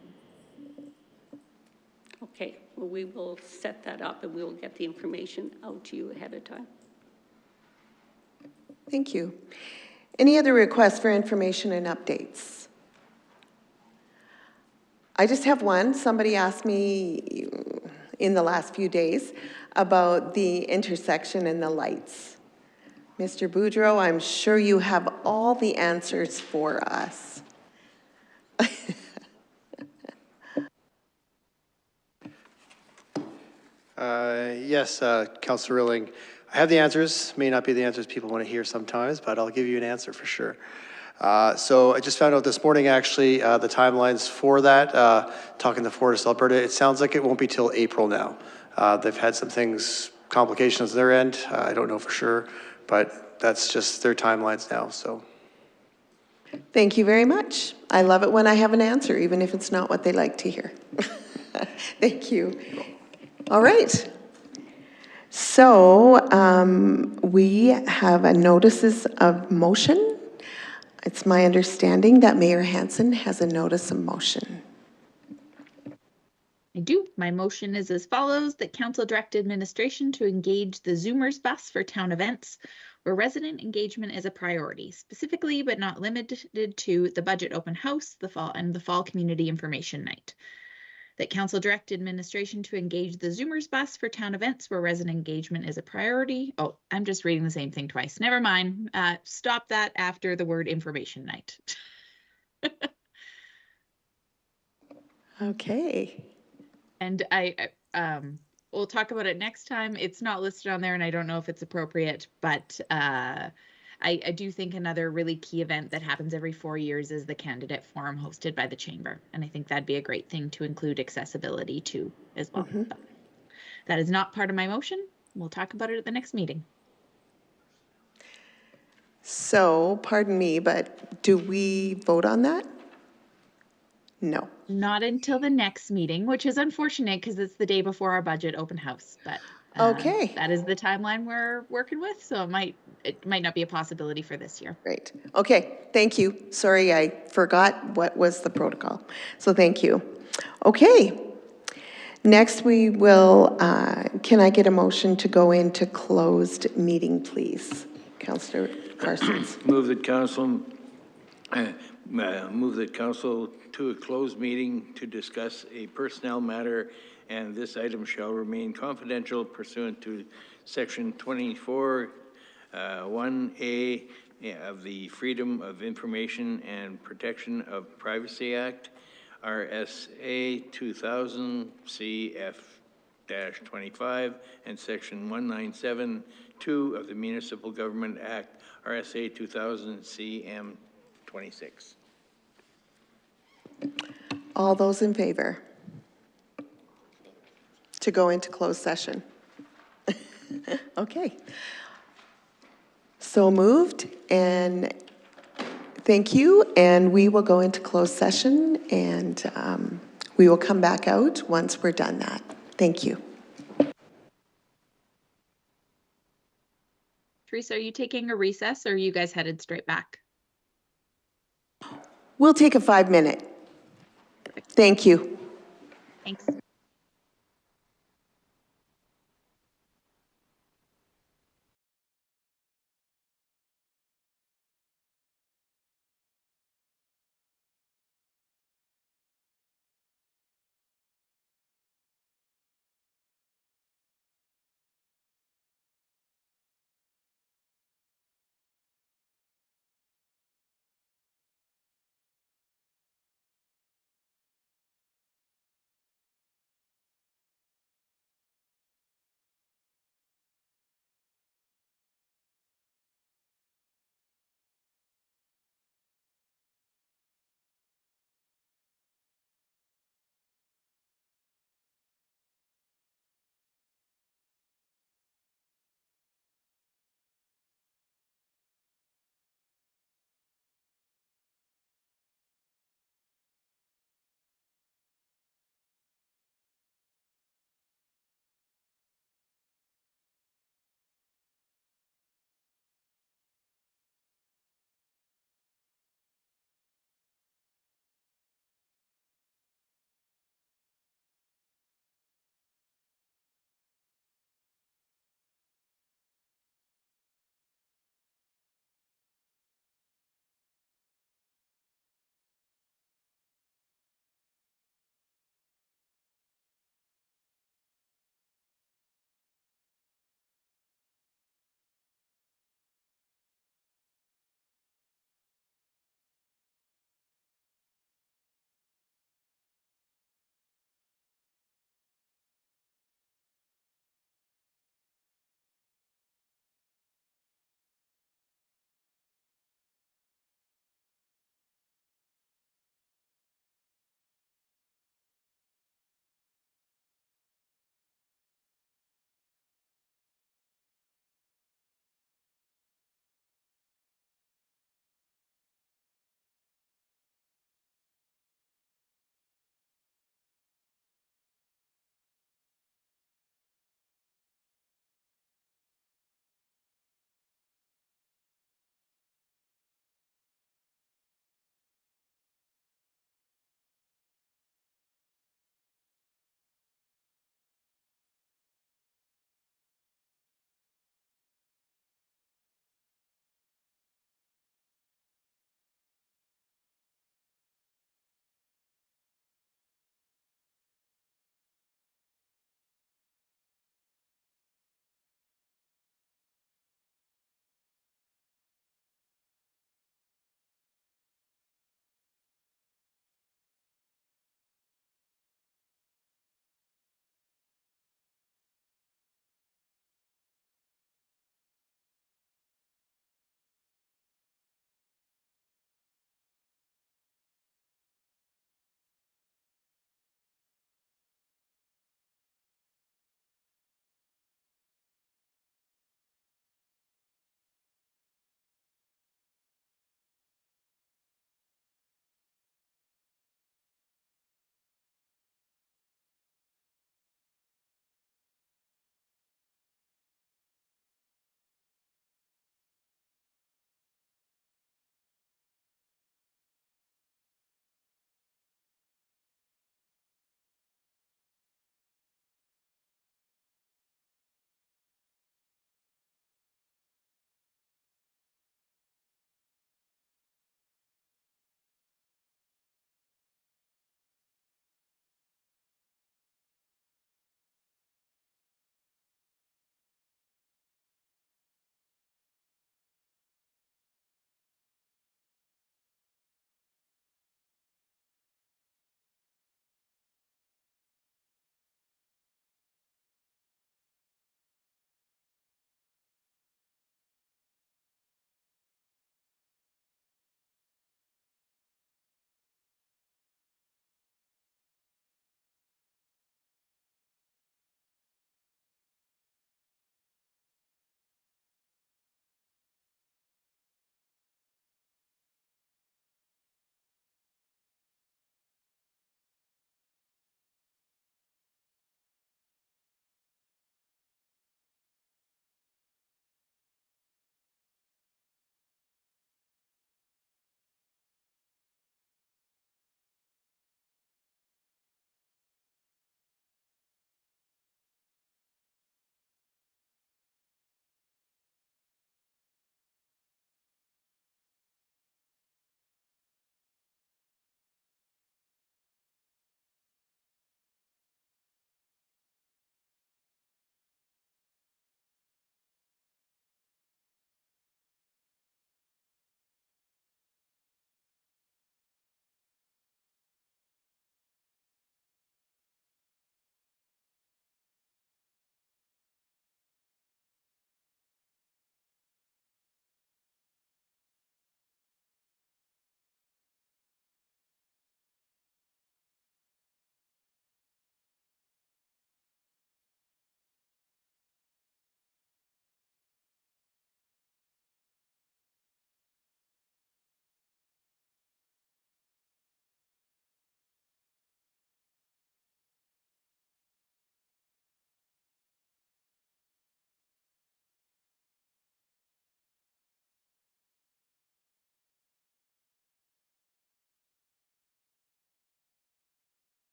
[SPEAKER 5] Okay, well, we will set that up and we will get the information out to you ahead of time.
[SPEAKER 1] Thank you. Any other requests for information and updates? I just have one. Somebody asked me in the last few days about the intersection and the lights. Mr. Boudreau, I'm sure you have all the answers for us.
[SPEAKER 16] Yes, Councillor Rilling. I have the answers. May not be the answers people want to hear sometimes, but I'll give you an answer for sure. So I just found out this morning, actually, the timelines for that, talking to Fortis Alberta, it sounds like it won't be till April now. They've had some things, complications on their end. I don't know for sure, but that's just their timelines now, so.
[SPEAKER 1] Thank you very much. I love it when I have an answer, even if it's not what they like to hear. Thank you. All right. So we have a notices of motion. It's my understanding that Mayor Hansen has a notice of motion.
[SPEAKER 6] I do. My motion is as follows, that council direct administration to engage the Zoomers bus for town events where resident engagement is a priority, specifically but not limited to the budget open house, the fall community information night. That council direct administration to engage the Zoomers bus for town events where resident engagement is a priority. Oh, I'm just reading the same thing twice. Never mind. Stop that after the word information night.
[SPEAKER 1] Okay.
[SPEAKER 6] And we'll talk about it next time. It's not listed on there and I don't know if it's appropriate, but I do think another really key event that happens every 4 years is the candidate forum hosted by the chamber. And I think that'd be a great thing to include accessibility to as well. Mm-hmm. That is not part of my motion. We'll talk about it at the next meeting.
[SPEAKER 1] So, pardon me, but do we vote on that? No.
[SPEAKER 6] Not until the next meeting, which is unfortunate because it's the day before our budget open house, but
[SPEAKER 1] okay.
[SPEAKER 6] That is the timeline we're working with, so it might not be a possibility for this year.
[SPEAKER 1] Great. Okay. thank you. Sorry, I forgot what was the protocol. So thank you. Okay. Next, we will, can I get a motion to go into closed meeting, please? Councillor Parsons.
[SPEAKER 12] Move that council to a closed meeting to discuss a personnel matter, and this item shall remain confidential pursuant to section 24, 1A of the Freedom of Information and Protection of Privacy Act, RSA 2000 CF-25, and section 197(2) of the Municipal Government Act, RSA 2000 CM-26.
[SPEAKER 1] All those in favor? To go into closed session? Okay. So moved, and thank you, and we will go into closed session, and we will come back out once we're done that. Thank you.
[SPEAKER 6] Teresa, are you taking a recess or are you guys headed straight back?
[SPEAKER 1] We'll take a 5-minute. Thank you.
[SPEAKER 6] Thanks.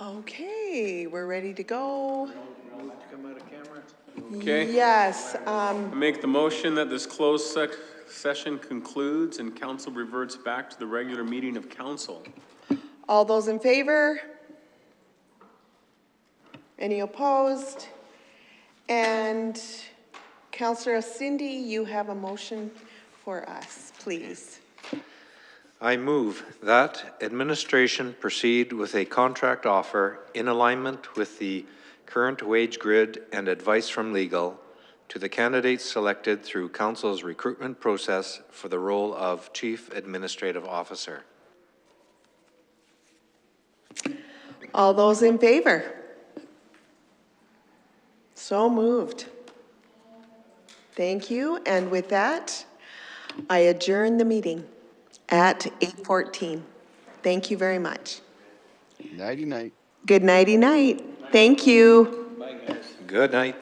[SPEAKER 1] Okay, we're ready to go.
[SPEAKER 12] Come out of camera.
[SPEAKER 7] Okay.
[SPEAKER 1] Yes,
[SPEAKER 7] I make the motion that this closed session concludes and council reverts back to the regular meeting of council.
[SPEAKER 1] all those in favor? Any opposed? And Councillor Cindy, you have a motion for us, please.
[SPEAKER 2] I move that administration proceed with a contract offer in alignment with the current wage grid and advice from legal to the candidates selected through council's recruitment process for the role of Chief Administrative Officer.
[SPEAKER 1] All those in favor? So moved. Thank you, and with that, I adjourn the meeting at 8:14. Thank you very much.
[SPEAKER 10] Nighty-night.
[SPEAKER 1] Good nighty-night. Thank you.
[SPEAKER 2] Good night.